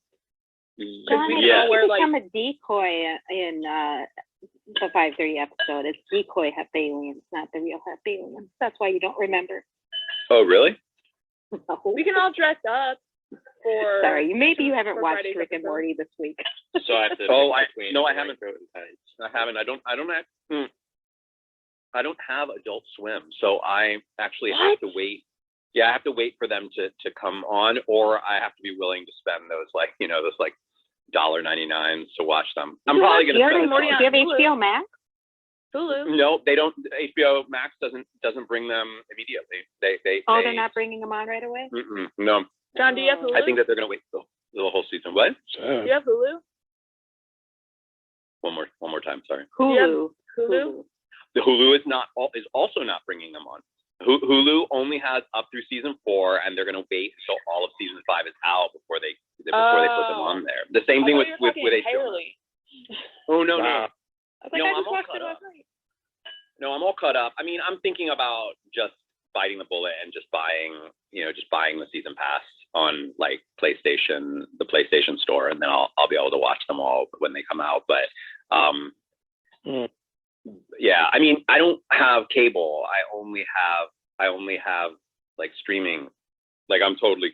John, yeah. Become a decoy in the 5:30 episode. It's decoy Hepalians, not the real Hepalians. That's why you don't remember. Oh, really? No. We can all dress up for. Sorry, maybe you haven't watched Friday's Rick and episode. Morty this week. So I have to. I haven't. I haven't. I don't have Adult Swim, so I actually have to wait. Yeah, I have to wait for them to come on, or I have to be willing to spend those $1.99 to watch them. I'm probably going to spend. Do you have HBO Max? Hulu. No, they don't. HBO Max doesn't bring them immediately. They're not bringing them on right away? No. John, do you have Hulu? I think that they're going to wait the whole season. What? Do you have Hulu? One more time. Sorry. Hulu. Hulu. The Hulu is also not bringing them on. Hulu only has up through season 4, and they're going to wait until all of season 5 is out before they put them on there. The same thing with HBO. Oh no, wow. I was like, no, I just watched it last night. No, I'm all caught up. I mean, I'm thinking about just biting the bullet and just buying the season pass on like the PlayStation Store, and then I'll be able to watch them all when they come out. But yeah, I mean, I don't have cable. I only have like streaming. Like, I'm totally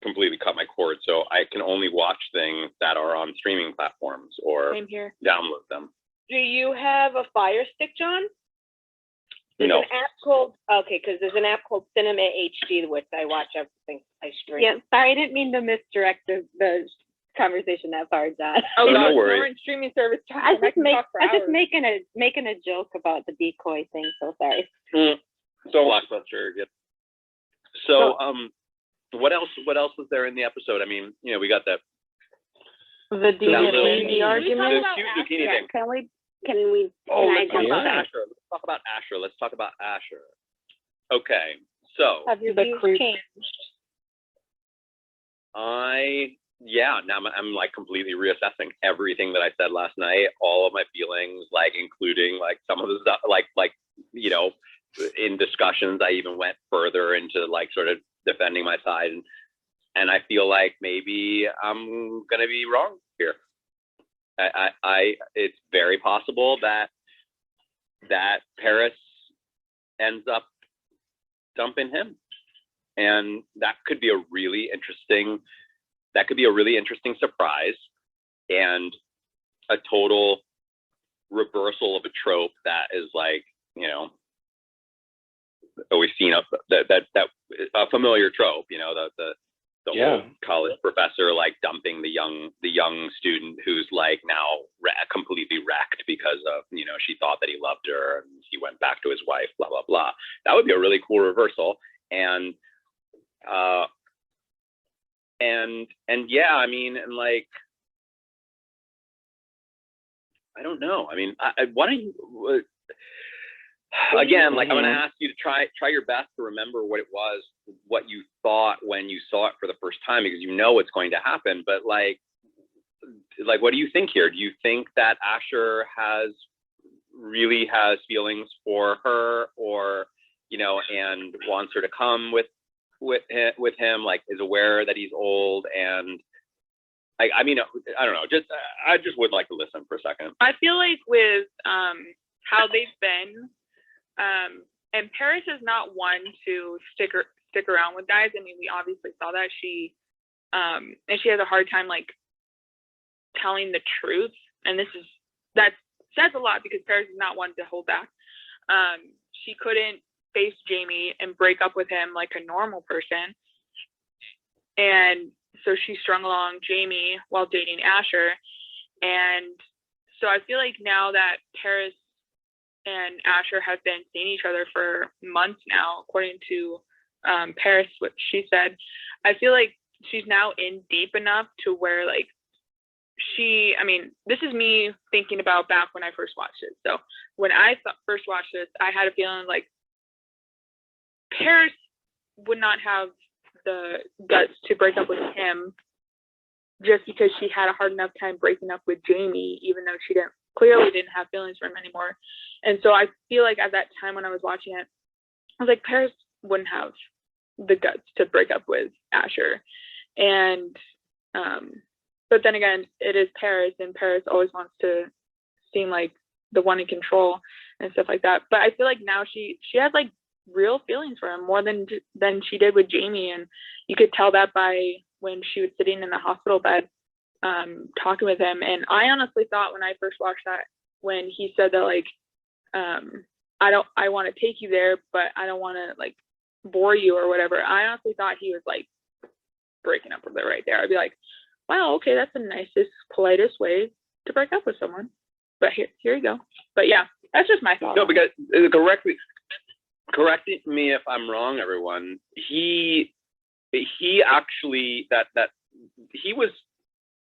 completely cut my cord, so I can only watch things that are on streaming platforms or Same here. download them. Do you have a Fire Stick, John? There's No. an app called, okay, because there's an app called Cinema HD, which I watch everything I stream. Yeah, sorry, I didn't mean to misdirect the conversation that far, John. Oh, no God, worries. we're in streaming service. I was just hours. making a joke about the decoy thing. So sorry. So Blockbuster. Yep. So what else was there in the episode? I mean, you know, we got that. The zucchini argument. The cute zucchini thing. Can we? Oh, can I let's talk jump about on? Asher. Let's talk about Asher. Okay, so Have your The views creep. changed? now I'm like completely reassessing everything that I said last night, all of my feelings, like including like some of the stuff, like you know, in discussions I even went further into like sort of defending my side, and I feel like maybe I'm gonna be wrong here. It's very possible that Paris ends up dumping him, and that could be a really interesting surprise and a total reversal of a trope that is like, you know, we've seen that a familiar trope, you know, the whole college professor like dumping the young student who's like now completely wrecked because of, you know, she thought that he loved her and he went back to his wife, blah blah blah. That would be a really cool reversal. And yeah, I mean, and like, I don't know. I mean, why don't you? Again, like, I'm going to ask you to try your best to remember what you thought when you saw it for the first time, because you know what's going to happen. But like, what do you think here? Do you think that Asher really has feelings for her, or, you know, and wants her to come with him, like is aware that he's old? And I mean, I don't know. I just would like to listen for a second. I feel like with how they've been, and Paris is not one to stick around with guys. I mean, we obviously saw that and she has a hard time like telling the truth. And that says a lot, because Paris is not one to hold back. She couldn't face Jamie and break up with him like a normal person, and so she strung along Jamie while dating Asher. And so I feel like now that Paris and Asher have been seeing each other for months now, according to Paris, what she said, I feel like she's now in deep enough to where like I mean, this is me thinking about back when I first watched it. So when I first watched this, I had a feeling like Paris would not have the guts to break up with him, just because she had a hard enough time breaking up with Jamie, even though she clearly didn't have feelings for him anymore. And so I feel like at that time when I was watching it, I was like, Paris wouldn't have the guts to break up with Asher. And but then again, it is Paris, and Paris always wants to seem like the one in control and stuff like that. But I feel like now she has like real feelings for him, more than she did with Jamie. And you could tell that by when she was sitting in the hospital bed talking with him. And I honestly thought when I first watched that, when he said that like I want to take you there, but I don't want to like bore you or whatever, I honestly thought he was like breaking up with her right there. I'd be like, wow, okay, that's the nicest, politest way to break up with someone. But here you go. But yeah, that's just my thought. No, because correct me if I'm wrong, everyone. He actually he was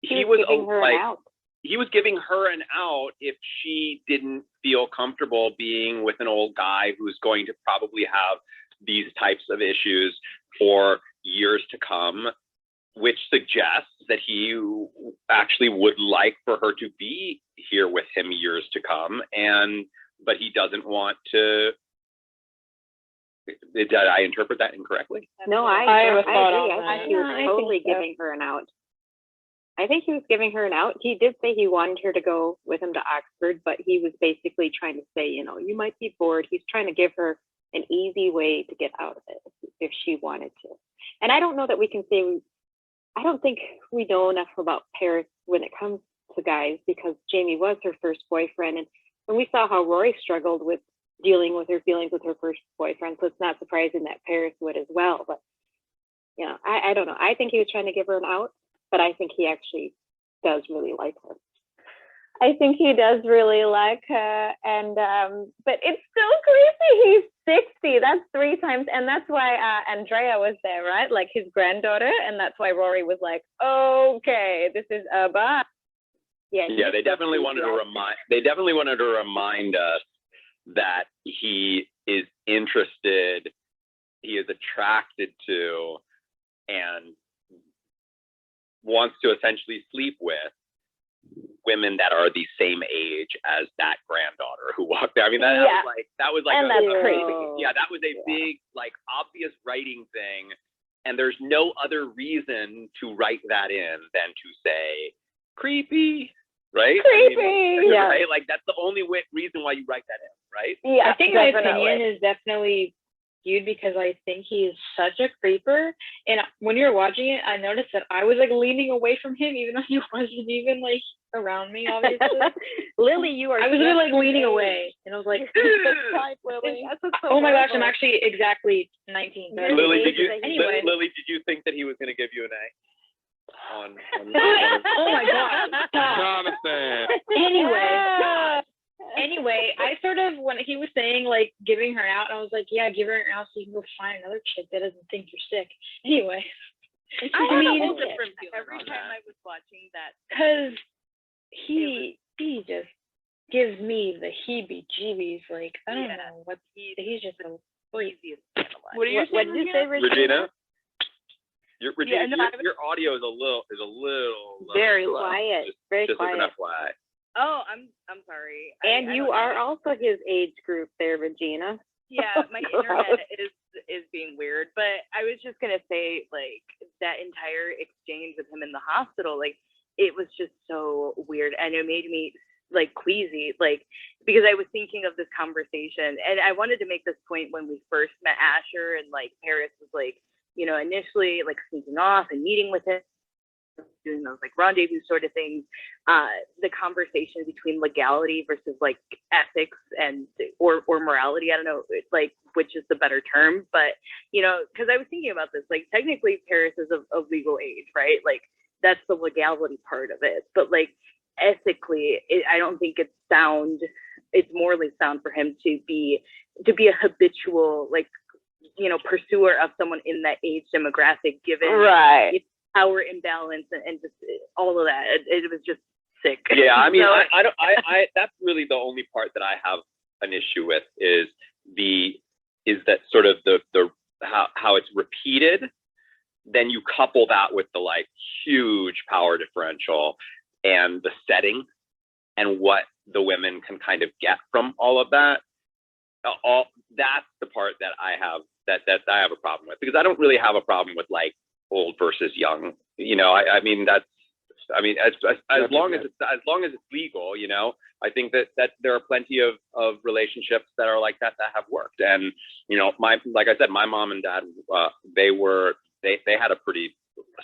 giving her like, an out. He was giving her an out if she didn't feel comfortable being with an old guy who's going to probably have these types of issues for years to come, which suggests that he actually would like for her to be here with him years to come, but he doesn't want to. Did I interpret that incorrectly? No, I agree. was spot on I that. think he was totally giving her an out. I think he was giving her an out. He did say he wanted her to go with him to Oxford, but he was basically trying to say, you know, you might be bored. He's trying to give her an easy way to get out of it if she wanted to. And I don't know that we can say I don't think we know enough about Paris when it comes to guys, because Jamie was her first boyfriend, and we saw how Rory struggled with dealing with her feelings with her first boyfriend, so it's not surprising that Paris would as well. But you know, I don't know. I think he was trying to give her an out, but I think he actually does really like her. I think he does really like her, and but it's still creepy. He's 60. That's 3 times, and that's why Andrea was there, right? Like his granddaughter, and that's why Rory was like, "Okay, this is a bye." Yeah, they definitely wanted to remind. They definitely wanted to remind us that he is interested, he is attracted to, and wants to essentially sleep with women that are the same age as that granddaughter who walked there. I mean, that was like, and that's crazy. Yeah, that was a big, like, obvious writing thing, and there's no other reason to write that in than to say creepy, right? Creepy, I mean, yeah. right? Like, that's the only reason why you write that in, right? Yeah, I think my opinion is definitely skewed because I think he is such a creeper. And when you were watching it, I noticed that I was like leaning away from him, even though he wasn't even like around me, obviously. Lily, you are. I was really like leaning away, and I was like, Lily. oh my gosh, I'm actually exactly 19. Lily, did you think that he was going to give you an A? Oh my god. Jonathan. Anyway, I sort of, when he was saying like giving her out, I was like, yeah, give her an out so you can go find another chick that doesn't think you're sick. Anyway. I mean, every time I was watching that, because he just gives me the heebie-jeebies. Like, I don't know what he's just a crazy. What did you say, Regina? Your audio is a little very low. Quiet, very just quiet. As an FYI. Oh, I'm sorry. And you are also his age group there, Regina. Yeah, my internet is being weird, but I was just gonna say, like, that entire exchange with him in the hospital, like, it was just so weird, and it made me like queasy, like, because I was thinking of this conversation, and I wanted to make this point when we first met Asher, and like Paris was like, you know, initially like sneaking off and meeting with him, doing those like rendezvous sort of things, the conversation between legality versus like ethics and or morality. I don't know, like, which is the better term, but you know, because I was thinking about this, like, technically Paris is of legal age, right? Like, that's the legality part of it, but like ethically, I don't think it's morally sound for him to be a habitual, like, you know, pursuer of someone in that age demographic, given power imbalance and just all of that. It was just sick. Yeah, I mean, I that's really the only part that I have an issue with is that sort of the how it's repeated. Then you couple that with the like huge power differential and the setting and what the women can kind of get from all of that. All that's the part that I have I have a problem with, because I don't really have a problem with like old versus young. You know, I mean as long as it's legal, you know, I think that there are plenty of relationships that are like that have worked. And you know, like I said, my mom and dad, they had a pretty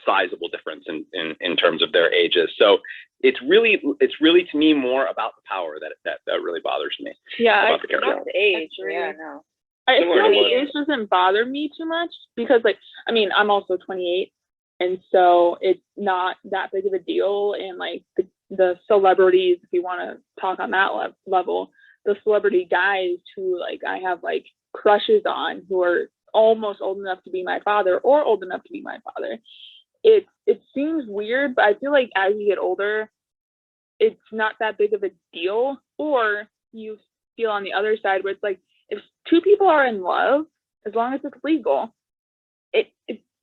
sizable difference in terms of their ages. So it's really to me more about the power that really bothers me. Yeah, about the age. Yeah, no. I feel like the age doesn't bother me too much because, like, I mean, I'm also 28, and so it's not that big of a deal. And like the celebrities, if you want to talk on that level, the celebrity guys who like I have like crushes on, who are almost old enough to be my father or old enough to be my father. It seems weird, but I feel like as you get older, it's not that big of a deal. Or you feel on the other side where it's like, if two people are in love, as long as it's legal, it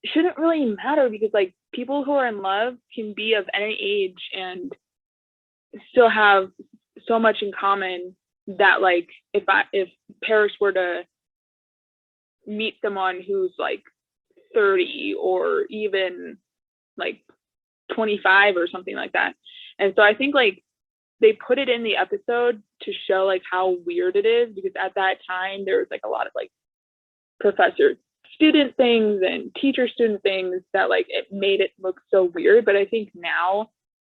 shouldn't really matter, because like people who are in love can be of any age and still have so much in common that like if Paris were to meet someone who's like 30 or even like 25 or something like that. And so I think like they put it in the episode to show like how weird it is, because at that time there was like a lot of like Professor student things and teacher student things that like it made it look so weird. But I think now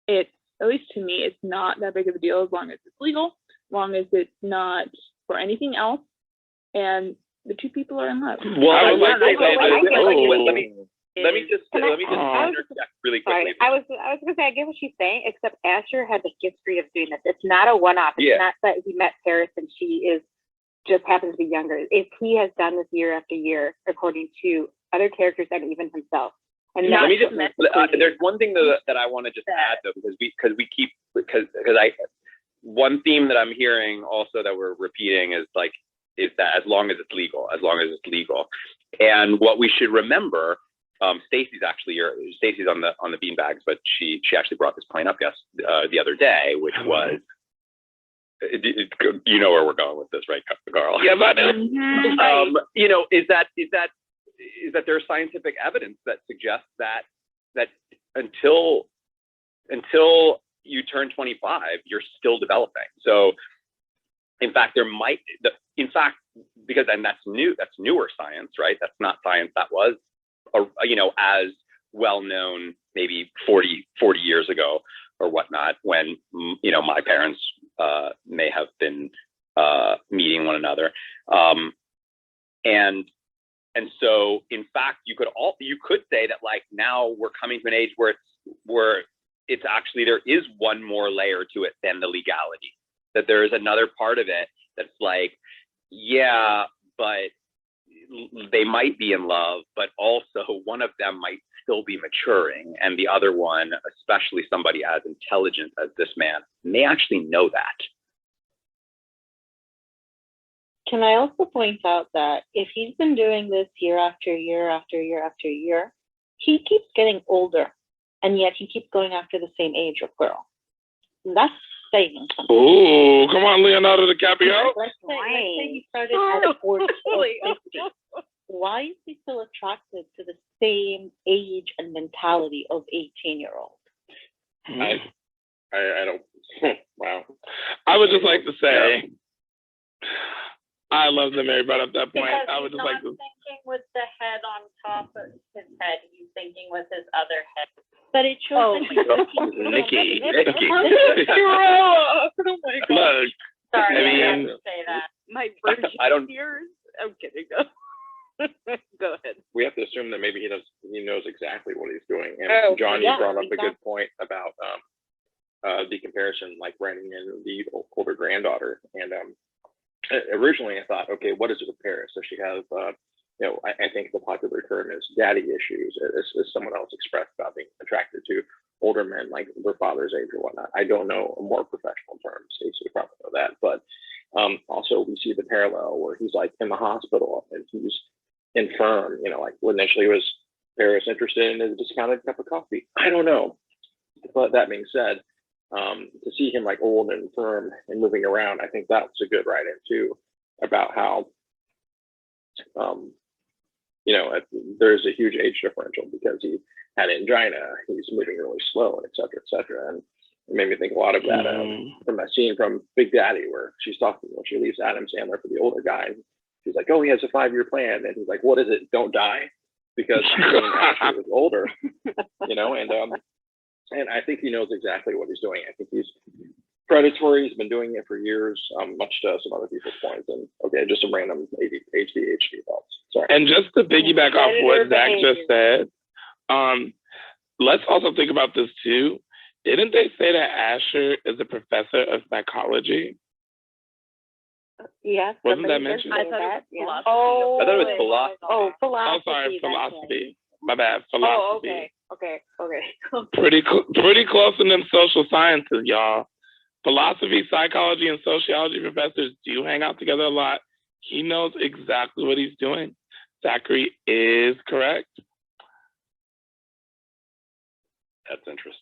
it's, at least to me, it's not that big of a deal as long as it's legal, as long as it's not for anything else, and the two people are in love. Well, I would like to say that. Let me just interject really quickly. Sorry, I was gonna say I get what she's saying, except Asher has a history of doing this. It's not a one-off. It's not that he met Paris and she is just happens to be younger. If he has done this year after year, according to other characters and even himself. And let me just. There's one thing that I want to just add though, because one theme that I'm hearing also that we're repeating is that as long as it's legal, and what we should remember. Stacy's on the beanbags, but she actually brought this point up the other day, which was, you know where we're going with this, right, Carl? Yeah, but is that there's scientific evidence that suggests that until you turn 25, you're still developing. So, in fact, because that's newer science, right? That's not science that was. As well known maybe 40 years ago or whatnot, when my parents may have been meeting one another, and so in fact you could say that like now we're coming to an age where it's actually there is one more layer to it than the legality, that there is another part of it that's like, yeah, but they might be in love, but also one of them might still be maturing, and the other one, especially somebody as intelligent as this man, may actually know that. Can I also point out that if he's been doing this year after year after year after year, he keeps getting older, and yet he keeps going after the same age of girl. And that's saying something. Oh, come on, Leonardo DiCaprio. Let's say he started at 40 or 50. Why is he still attracted to the same age and mentality of 18-year-old? I don't. Wow. I would just like to say, I love that Mary brought up that point. Because I would just like to. He's not thinking with the head on top of his head. He's thinking with his other head. But it shows that he's Nikki. Oh my God. Look, sorry, I have mean, to say that. My virgin I don't- years. I'm kidding. Go ahead. We have to assume that maybe he knows exactly what he's doing. And John, you brought up a good point about the comparison, like bringing in the older granddaughter. And originally I thought, okay, what is it with Paris? Does she have, I think the popular term is daddy issues, as someone else expressed about being attracted to older men like their father's age or whatnot. I don't know a more professional term. Stacey would probably know that. But also we see the parallel where he's like in the hospital and he's infirm, like initially was Paris interested in a discounted cup of coffee. I don't know. But that being said, to see him like old and infirm and moving around, I think that was a good write-in too, about how there's a huge age differential because he had angina, he's moving really slow, and et cetera, et cetera. And it made me think a lot of that from that scene from Big Daddy where she's talking when she leaves Adam Sandler for the older guy. And she's like, oh, he has a 5-year plan. And he's like, what is it? Don't die. Because he was older, and I think he knows exactly what he's doing. I think he's predatory. He's been doing it for years, much to some other people's points. And okay, just some random ADHD thoughts. Sorry. And just to piggyback off what Zach just said, let's also think about this too. Didn't they say that Asher is a professor of psychology? Yes. Wasn't that mentioned? I thought it was philosophy. I thought it was philosophy. Oh, philosophy. Oh, sorry, philosophy. My bad, philosophy. Oh, okay. Pretty close in them social sciences, y'all. Philosophy, psychology, and sociology professors do hang out together a lot. He knows exactly what he's doing. Zachary is correct. That's interesting.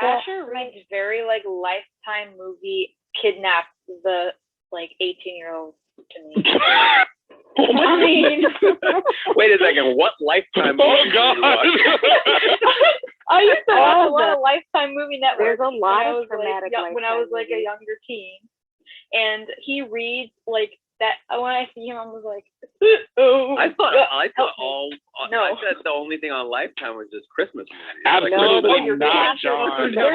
Asher reads very like Lifetime movie kidnap the 18-year-old to me. I mean, wait a second. What Lifetime? Oh God! I used to watch a lot of Lifetime movie network. There's a lot of dramatic when I was like a movies. younger teen, and he reads like that. When I see him, I was like, this I thought all. No. I said the only thing on Lifetime was just Christmas movies. Absolutely No, not, John. No.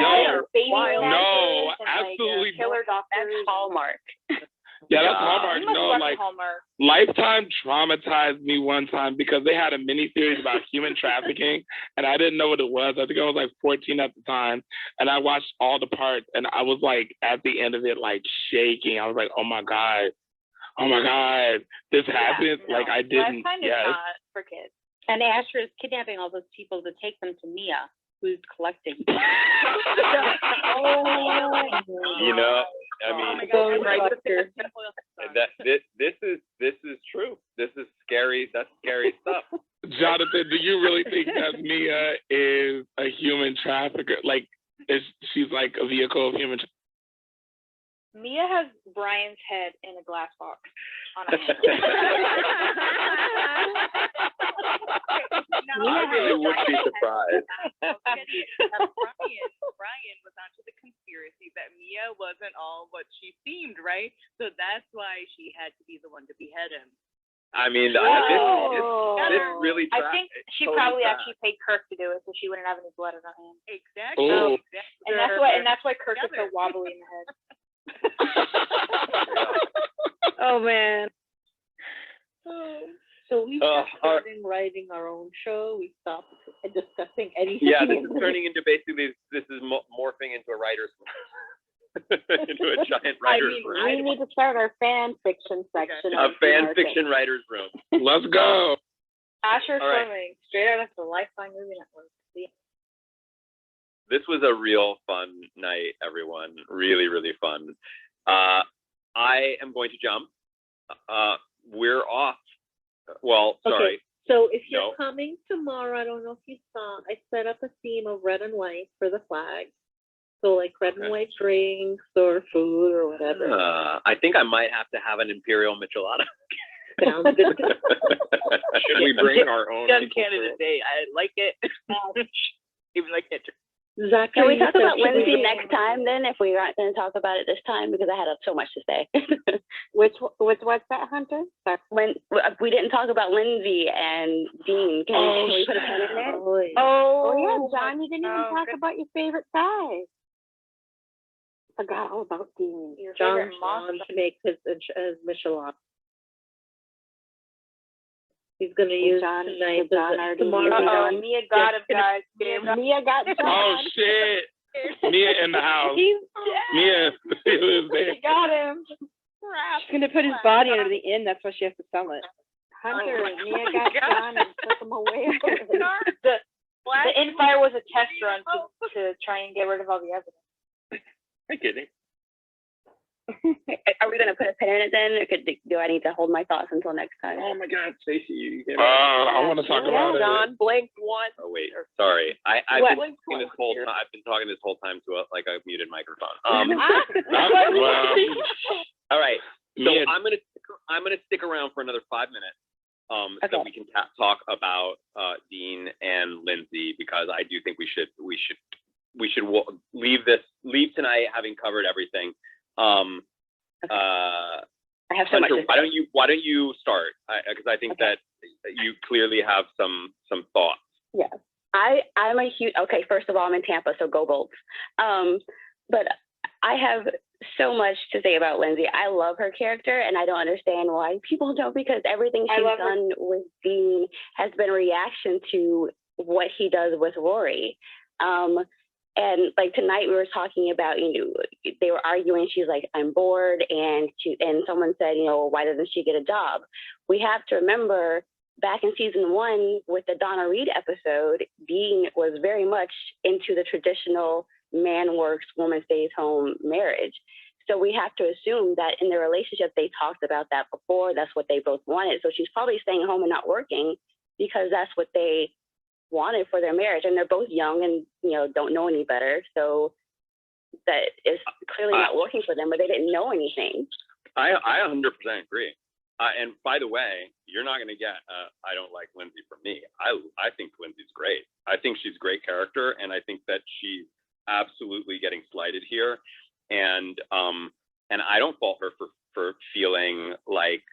No, absolutely Killer not. Doctors. That's Hallmark. Yeah, that's God. Hallmark. You must No, watch like Hallmark. Lifetime traumatized me one time because they had a mini series about human trafficking, and I didn't know what it was. I think I was like 14 at the time, and I watched all the parts, and I was like at the end of it, like shaking. I was like, oh my god, this happened. No. Like I didn't. Lifetime is Yes. not for kids. And Asher is kidnapping all those people to take them to Mia, who's collecting. You know, I mean, this is true. This is scary. That's scary stuff. Jonathan, do you really think that Mia is a human trafficker? Like, she's like a vehicle of human? Mia has Brian's head in a glass box on a I really would be surprised. Brian was onto the conspiracy that Mia wasn't all what she seemed, right? So that's why she had to be the one to behead him. I mean, this really. I think she totally probably tracked. actually paid Kirk to do it, so she wouldn't have any blood in her hand. Exactly. Oh. And that's why Kirk is so wobbly in the head. Oh man. So we started writing our own show. We stopped discussing anything. Yeah, this is turning into basically this is morphing into a writer's into a giant writer's room. We need to start our fan fiction section. A fan fiction writer's room. Let's go. Asher All right. Swimming, straight out of the Lifetime Movie Network. This was a real fun night, everyone. Really, really fun. I am going to jump. We're off. Well, sorry. Okay. So if you're coming tomorrow, I don't know if you saw, I set up a theme of red and white for the flag. So like red and white drinks or food or whatever. I think I might have to have an Imperial Michelada. Sounds good. Should we bring our own? Young candidate day. I like it. Even like it. Zach, can we talk about Lindsay next time then, if we aren't going to talk about it this time, because I had so much to say. What's that, Hunter? Sorry. When we didn't talk about Lindsay and Dean, can we put a pin in it? Oh yeah, John, you didn't even talk about your favorite guy. Forgot all about Dean. John wants to make his Michelada. He's going to use John, tonight. tomorrow. Mia got him, guys. Mia got John. Oh shit! Mia in the house. Mia is there. She got him. She's gonna put his body under the inn. That's why she has to sell it. Hunter, Mia got John and took him away. The Infire was a test run to try and get rid of all the evidence. I'm kidding. Are we going to put a pin in it then, or do I need to hold my thoughts until next time? Oh my God, Stacey, you gave I want to talk about it. John, blank one. Oh wait, sorry. I've been talking this whole time. I've been talking this whole time to a muted microphone. All right. So I'm gonna stick around for another 5 minutes. So we can talk about Dean and Lindsay, because I do think we should leave tonight having covered everything. I have so Hunter, much. why don't you start? Because I think that you clearly have some thoughts. Yeah, I'm a huge. Okay, first of all, I'm in Tampa, so go Bolts. But I have so much to say about Lindsay. I love her character, and I don't understand why people don't, because everything she's done with Dean has been a reaction to what he does with Rory. And like tonight we were talking about, they were arguing. She's like, I'm bored. And someone said, why doesn't she get a job? We have to remember back in season 1 with the Donna Reed episode, Dean was very much into the traditional man works, woman stays home marriage. So we have to assume that in their relationship, they talked about that before. That's what they both wanted. So she's probably staying home and not working because that's what they wanted for their marriage, and they're both young and don't know any better, so that is clearly not working for them, but they didn't know anything. I 100% agree. And by the way, you're not going to get I don't like Lindsay from me. I think Lindsay's great. I think she's a great character, and I think that she's absolutely getting slighted here, and I don't fault her feeling like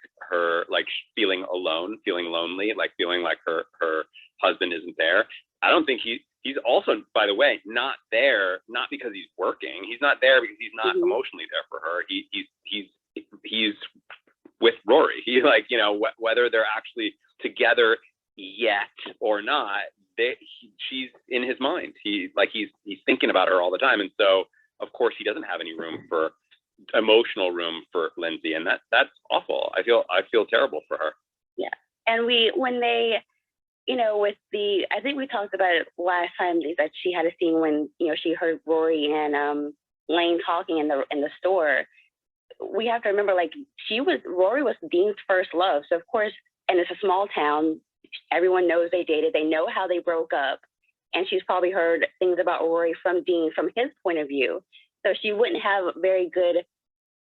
feeling alone, feeling lonely, like feeling like her husband isn't there. I don't think he's also, by the way, not there, not because he's working. He's not there because he's not emotionally there for her. He's with Rory. He like, you know, whether they're actually together yet or not, she's in his mind. He's thinking about her all the time. And so of course he doesn't have any emotional room for Lindsay. And that's awful. I feel terrible for her. Yeah. And when they, you know, I think we talked about it last time, that she had a scene when, you know, she heard Rory and Lane talking in the store. We have to remember, like, Rory was Dean's first love. So of course, and it's a small town, everyone knows they dated, they know how they broke up. And she's probably heard things about Rory from Dean from his point of view. So she wouldn't have a very good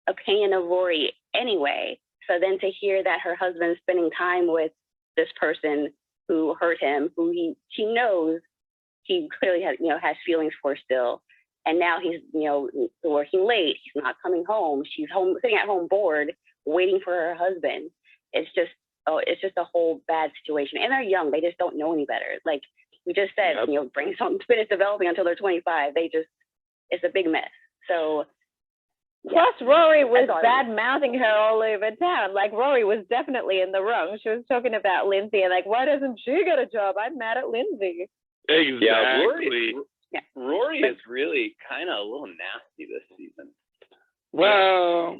opinion of Rory anyway. So then to hear that her husband's spending time with this person who hurt him, who she knows he clearly has feelings for still, and now he's, you know, working late, he's not coming home, she's sitting at home bored, waiting for her husband. It's just a whole bad situation. And they're young, they just don't know any better. Like we just said, you know, finish developing until they're 25. It's a big mess. So plus Rory was bad mouthing her all over town. Like Rory was definitely in the wrong. She was talking about Lindsay and like, why doesn't she get a job? I'm mad at Lindsay. Exactly. Yeah, Rory is really kind of a little nasty this season. Well,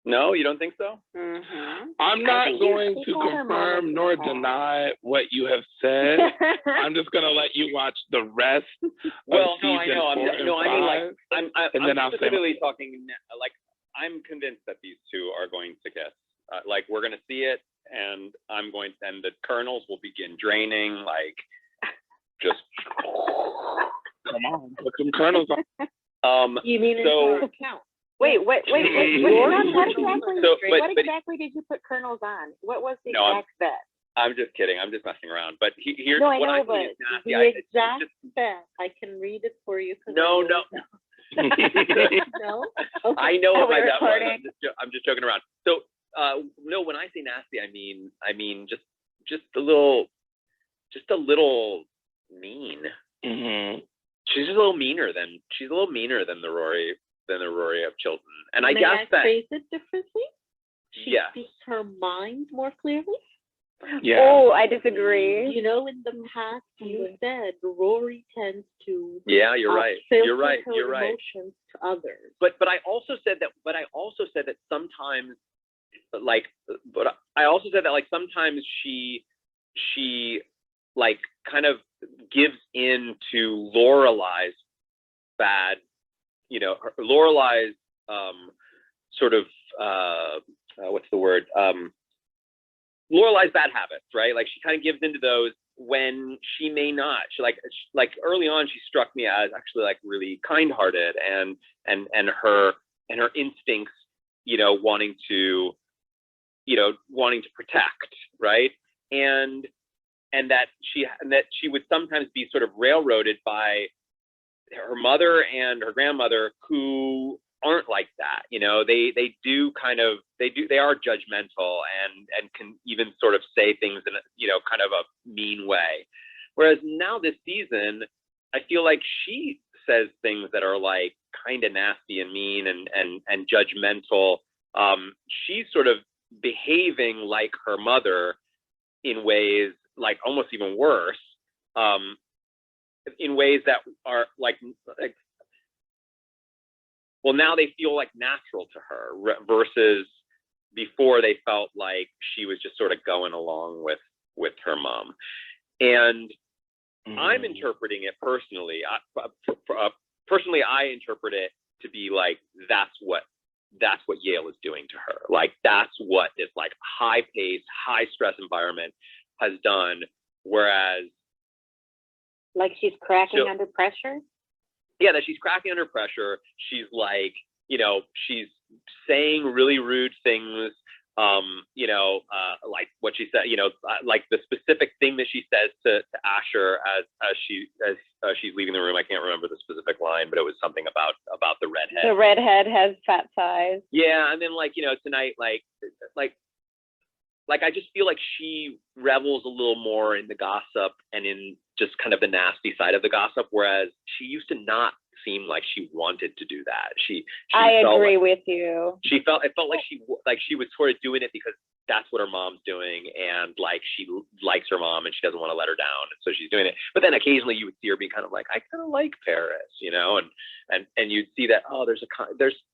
no, you don't think so? Mm-hmm. I'm not going to confirm nor deny what you have said. I'm just going to let you watch the rest of season 4 and 5. I'm specifically talking, like, I'm convinced that these two are going to kiss. Like, we're going to see it, and and the kernels will begin draining, like, just. Come on, put some kernels on. You mean so, in count? Wait. What exactly did you put kernels on? What was the exact bet? I'm just kidding. I'm just messing around. But here's no, I what know, I but think is nasty. the exact bet. I can read it for you. No. No? Okay. I know what my bet was. I'm just joking around. So, no, when I say nasty, I mean just a little mean. Mm-hmm. She's a little meaner than the Rory of Chilton. And I May guess that phrase it differently? She yeah. speaks her mind more clearly. Yeah. Oh, I disagree. You know, in the past, you said Rory tends to yeah, you're right. You're right. her You're right. emotions to others. But I also said that sometimes, like, sometimes she like kind of gives in to Lorelai's bad, you know, Lorelai's sort of what's the word? Lorelai's bad habits, right? Like she kind of gives into those when she may not. She like early on, she struck me as actually like really kind-hearted and her instincts, you know, wanting to protect, right? And that she would sometimes be sort of railroaded by her mother and her grandmother, who aren't like that. You know, they are judgmental and can even sort of say things in a, you know, kind of a mean way. Whereas now this season, I feel like she says things that are like kind of nasty and mean and judgmental. She's sort of behaving like her mother in ways like almost even worse, in ways that are like well, now they feel like natural to her versus before they felt like she was just sort of going along with her mom. And I'm interpreting it personally. Personally, I interpret it to be like that's what Yale is doing to her. Like that's what this like high pace, high stress environment has done. Whereas, like she's cracking under pressure. Yeah, that she's cracking under pressure. She's like, you know, she's saying really rude things like what she said, like the specific thing that she says to Asher as she's leaving the room. I can't remember the specific line, but it was something about the redhead. The redhead has fat thighs. Yeah, and then tonight, like I just feel like she revels a little more in the gossip and in just kind of the nasty side of the gossip, whereas she used to not seem like she wanted to do that. I agree with you. It felt like she was sort of doing it because that's what her mom's doing, and like she likes her mom and she doesn't want to let her down, and so she's doing it. But then occasionally you would see her be kind of like, I kind of like Paris, and you'd see that, oh, there's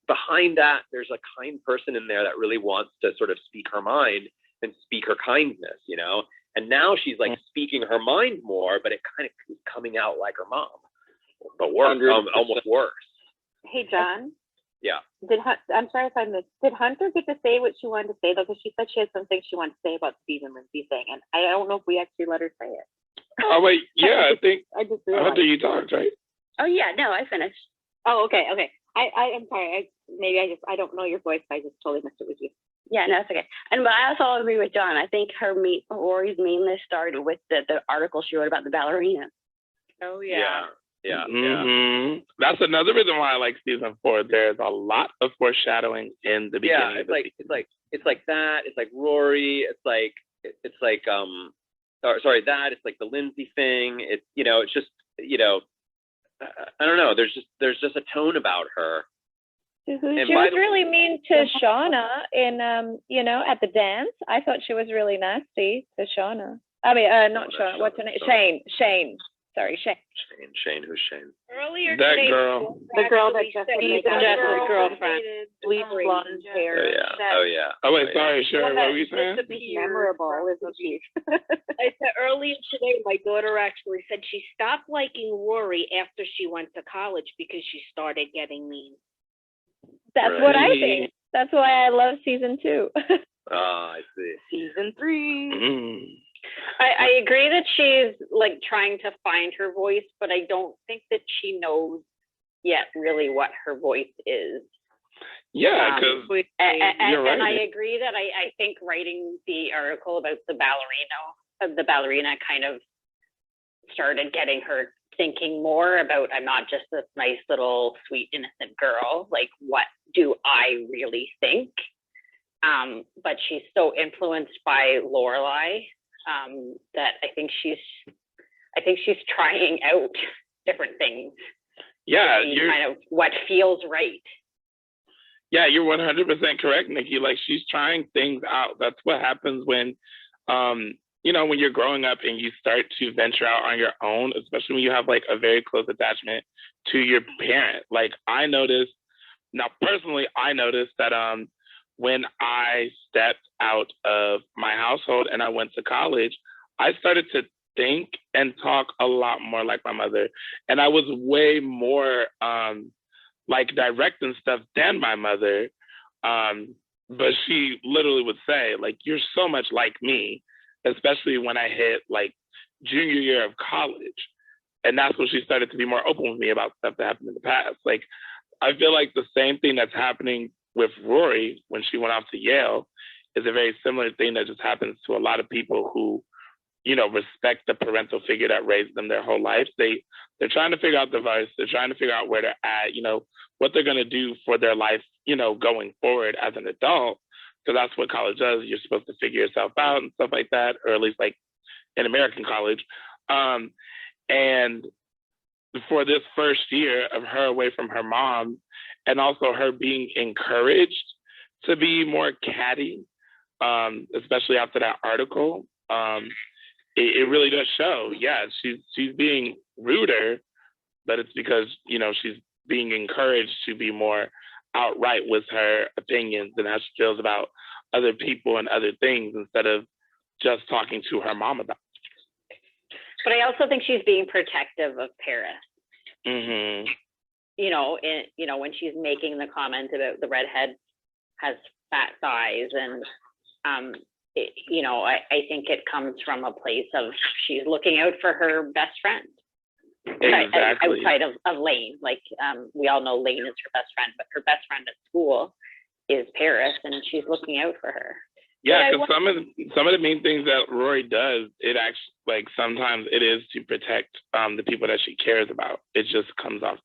behind that there's a kind person in there that really wants to sort of speak her mind and speak her kindness, and now she's like speaking her mind more, but it kind of is coming out like her mom, but worse, almost worse. Hey, John. Yeah. I'm sorry if I missed. Did Hunter get to say what she wanted to say though? Because she said she had some things she wanted to say about the Stephen Lindsay thing, and I don't know if we actually let her say it. Oh wait, yeah, I think I just realized. Hunter, you talked, right? Oh yeah, no, I finished. Oh, okay. I'm sorry. I don't know your voice. I just totally missed it with you. Yeah, no, it's okay. But I also agree with John. I think Rory's meanness started with the article she wrote about the ballerina. Oh yeah. Yeah. Mm-hmm. That's another reason why I like season 4. There's a lot of foreshadowing in the beginning. Yeah, it's like that. It's like Rory. It's like that. It's like the Lindsay thing. It's it's just I don't know. There's just a tone about her. She was really mean to Shauna in at the dance. I thought she was really nasty to Shauna. I mean, not Shauna. What's her name? Shane. Sorry, Shane. Shane. Who's Shane? Earlier That today, girl. The girl that Jessica's girlfriend. Bleach blonde hair. Oh yeah. Oh wait, sorry, Sharon. What were you saying? Memorable, isn't she? I said earlier today, my daughter actually said she stopped liking Rory after she went to college because she started getting mean. That's what I think. That's why I love season 2. I see. Season 3. Mm. I agree that she's like trying to find her voice, but I don't think that she knows yet really what her voice is. Yeah, because you're right. And I agree that I think writing the article about the ballerina kind of started getting her thinking more about, I'm not just this nice little sweet innocent girl, like what do I really think? But she's so influenced by Lorelai that I think she's trying out different things. Yeah, you're kind of what feels right. Yeah, you're 100% correct, Nikki. Like she's trying things out. That's what happens when, when you're growing up and you start to venture out on your own, especially when you have like a very close attachment to your parent. Like I noticed that when I stepped out of my household and I went to college, I started to think and talk a lot more like my mother. And I was way more like direct and stuff than my mother. But she literally would say, like, you're so much like me, especially when I hit like junior year of college. And that's when she started to be more open with me about stuff that happened in the past. Like, I feel like the same thing that's happening with Rory when she went off to Yale is a very similar thing that just happens to a lot of people who, respect the parental figure that raised them their whole life. They're trying to figure out the vice. They're trying to figure out where they're at, what they're going to do for their life, going forward as an adult. So that's what college does. You're supposed to figure yourself out and stuff like that, or at least like in American college. And for this first year of her away from her mom, and also her being encouraged to be more catty, especially after that article, it really does show. Yeah, she's being ruder, but it's because, she's being encouraged to be more outright with her opinions and how she feels about other people and other things instead of just talking to her mom about it. But I also think she's being protective of Paris. Mm-hmm. When she's making the comment about the redhead has fat thighs, and I think it comes from a place of she's looking out for her best friend. Exactly. Outside of Lane, like we all know Lane is her best friend, but her best friend at school is Paris, and she's looking out for her. Yeah, because some of the main things that Rory does, it actually, like, sometimes it is to protect the people that she cares about. It just comes off.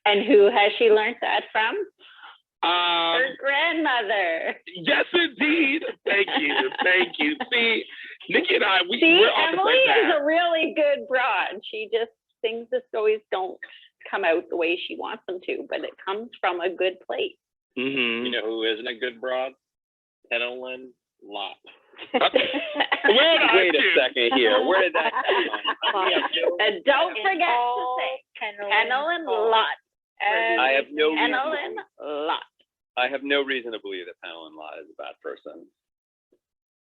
And who has she learned that from? Her grandmother. Yes, indeed. Thank you. See, Nikki and I, we're on the Emily same is path. a really good broad. Things just always don't come out the way she wants them to, but it comes from a good place. Mm-hmm. You know who isn't a good broad? Penelon Lott. Wait a second here. Where did that come from? And don't forget to say Penelon Lott. I have no reason. Penelon Lott. I have no reason to believe that Penelon Lott is a bad person.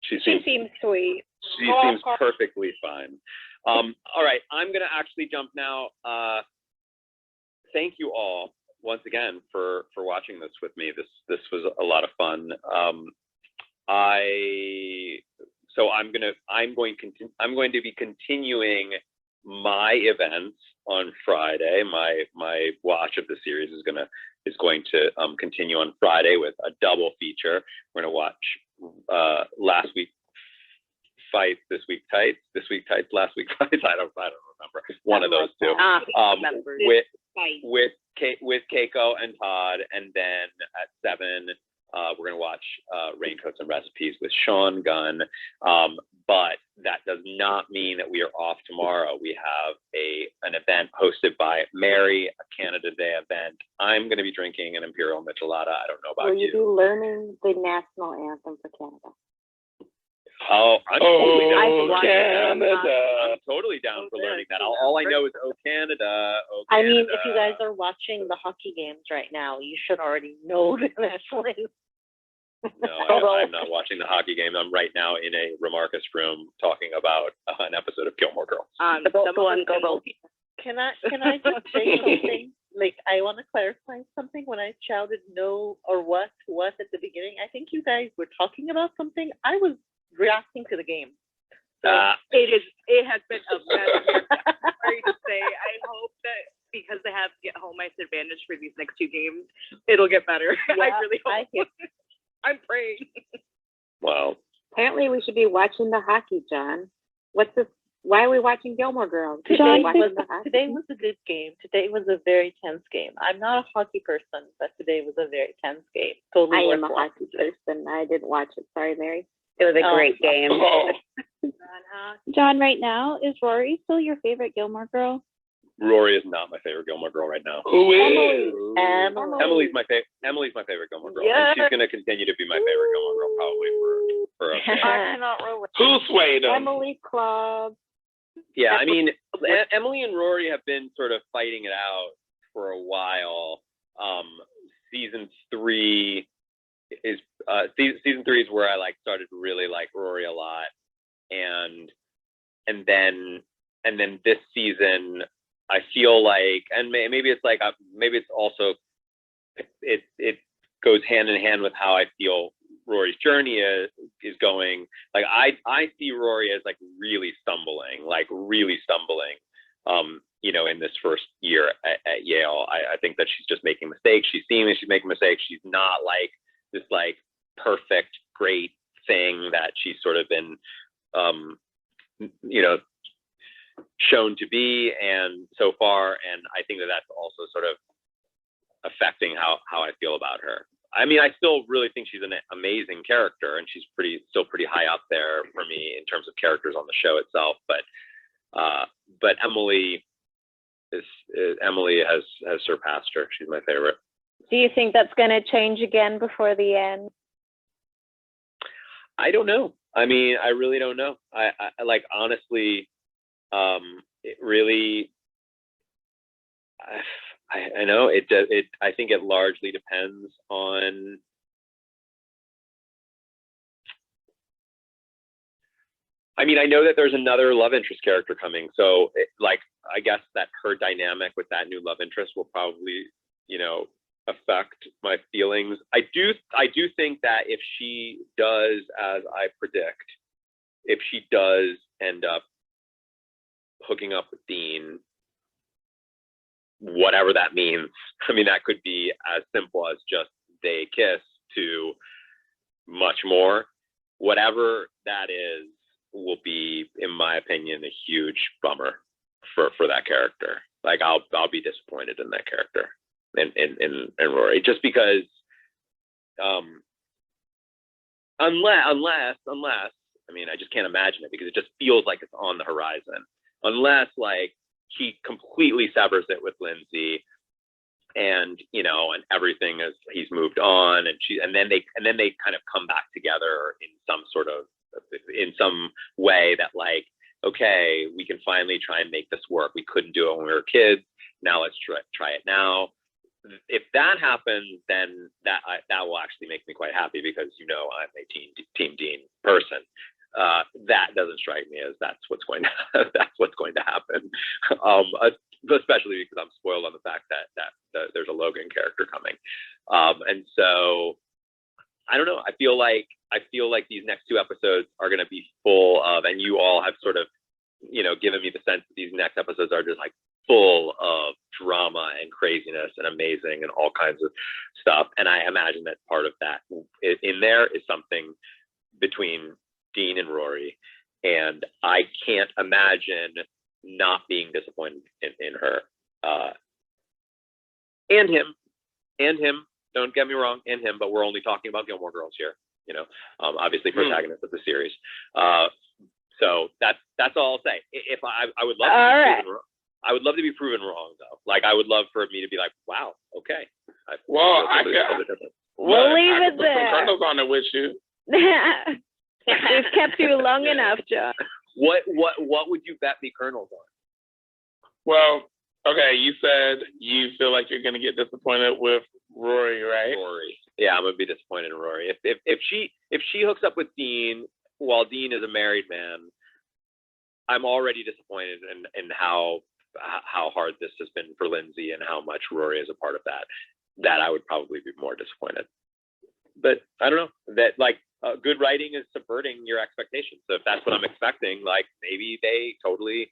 She She seems sweet. She seems perfectly fine. All right, I'm gonna actually jump now. Thank you all once again for watching this with me. This was a lot of fun. I'm going to be continuing my events on Friday. My watch of the series is going to continue on Friday with a double feature. We're gonna watch last week fights, this week tights, last week fights. I don't remember. One of those two. With Keiko and Todd, and then at 7, we're gonna watch Raincoats and Recipes with Sean Gunn. But that does not mean that we are off tomorrow. We have an event hosted by Mary, a Canada Day event. I'm gonna be drinking an Imperial Michelada. I don't know about Will you be learning the national anthem for Canada? Oh, I'm totally down for learning Canada. that. I'm totally down for learning that. All I know is "Oh Canada." Oh, I mean, Canada. if you guys are watching the hockey games right now, you should already know the national anthem. No, I'm not watching the hockey game. I'm right now in a Remarcus room talking about an episode of Gilmore Girls. Can I just say something? Like, I want to clarify something. When I shouted no or what at the beginning, I think you guys were talking about something. I was reacting to the game. So It has been a mess. Sorry to say. I hope that because they have home ice advantage for these next 2 games, it'll get better. Yeah, I really hope. I'm praying. Wow. Apparently, we should be watching the hockey, John. What's this? Why are we watching Gilmore Girls? Today Watching was a good game. Today was a very tense game. I'm not a hockey person, but today was a very tense game. Totally I am a worth hockey person. I didn't watch it. Sorry, Mary. It was a great game. John, right now, is Rory still your favorite Gilmore Girl? Rory is not my favorite Gilmore Girl right now. Who is? Emily's my favorite Gilmore Girl, and she's going to continue to be my favorite Gilmore Girl probably for a bit. I cannot relate. Who swayed him? Emily Club. Yeah, I mean, Emily and Rory have been sort of fighting it out for a while. Season 3 is where I started to really like Rory a lot, and then this season I feel like, and maybe it's maybe it's also it goes hand in hand with how I feel Rory's journey is going. Like I see Rory as really stumbling, in this first year at Yale. I think that she's just making mistakes. She's seeing that she's making mistakes. She's not this perfect, great thing that she's sort of been, shown to be, and so far. And I think that that's also sort of affecting how I feel about her. I mean, I still really think she's an amazing character, and she's still pretty high up there for me in terms of characters on the show itself. But Emily has surpassed her. She's my favorite. Do you think that's going to change again before the end? I don't know. I mean, I really don't know. I honestly, it really, I know it. I think it largely depends on. I mean, I know that there's another love interest character coming, so I guess that her dynamic with that new love interest will probably, affect my feelings. I do think that if she does, as I predict, if she does end up hooking up with Dean, whatever that means. I mean, that could be as simple as just they kiss to much more. Whatever that is will be, in my opinion, a huge bummer for that character. Like I'll be disappointed in that character in Rory, just because unless I mean, I just can't imagine it because it just feels like it's on the horizon. Unless like he completely severs it with Lindsay, and and everything is, he's moved on, and then they kind of come back together in some way that like, okay, we can finally try and make this work. We couldn't do it when we were kids. Now let's try it now. If that happens, then that will actually make me quite happy because I'm a Team Dean person. That doesn't strike me as that's what's going to happen. Especially because I'm spoiled on the fact that there's a Logan character coming, and so I don't know. I feel like these next two episodes are going to be full of, and you all have sort of given me the sense that these next episodes are just like full of drama and craziness and amazing and all kinds of stuff. And I imagine that part of that in there is something between Dean and Rory, and I can't imagine not being disappointed in her and him. Don't get me wrong, and him, but we're only talking about Gilmore Girls here. Obviously protagonists of the series. So that's all I'll say. If I would love to be I would love to be proven wrong though. Like I would love for me to be like, wow, okay. We'll leave it there. Colonel's on it with you. We've kept you long enough, John. What would you bet the Colonel's on? Well, okay, you said you feel like you're gonna get disappointed with Rory, right? Rory. Yeah, I'm gonna be disappointed in Rory. If she hooks up with Dean while Dean is a married man, I'm already disappointed in how hard this has been for Lindsay and how much Rory is a part of that I would probably be more disappointed. But I don't know, that like good writing is subverting your expectations. So if that's what I'm expecting, like maybe they totally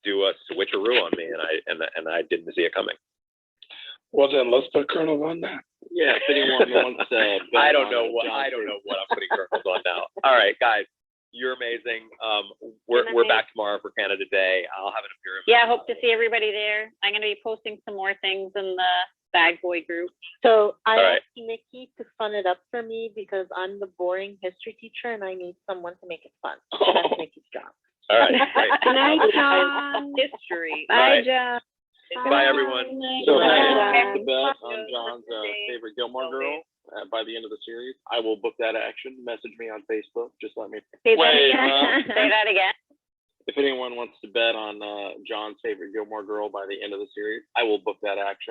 do a switcheroo on me and I didn't see it coming. Well then let's put Colonel on that. Yeah, if anyone wants to I don't know what I'm putting Colonels on now. All right, guys. You're amazing. We're back tomorrow for Canada Day. I'll have an appearance. Yeah, hope to see everybody there. I'm going to be posting some more things in the Bag Boy group. So I All right. asked Nikki to fun it up for me because I'm the boring history teacher and I need someone to make it fun. So that's Nikki's job. All right. Great. Good night, John. History. Bye, Bye. John. Bye, everyone. So if Bye. I have to bet on John's favorite Gilmore Girl by the end of the series, I will book that action. Message me on Facebook. Just let me. Say that Wait, again. Say that again. If anyone wants to bet on John's favorite Gilmore Girl by the end of the series, I will book that action.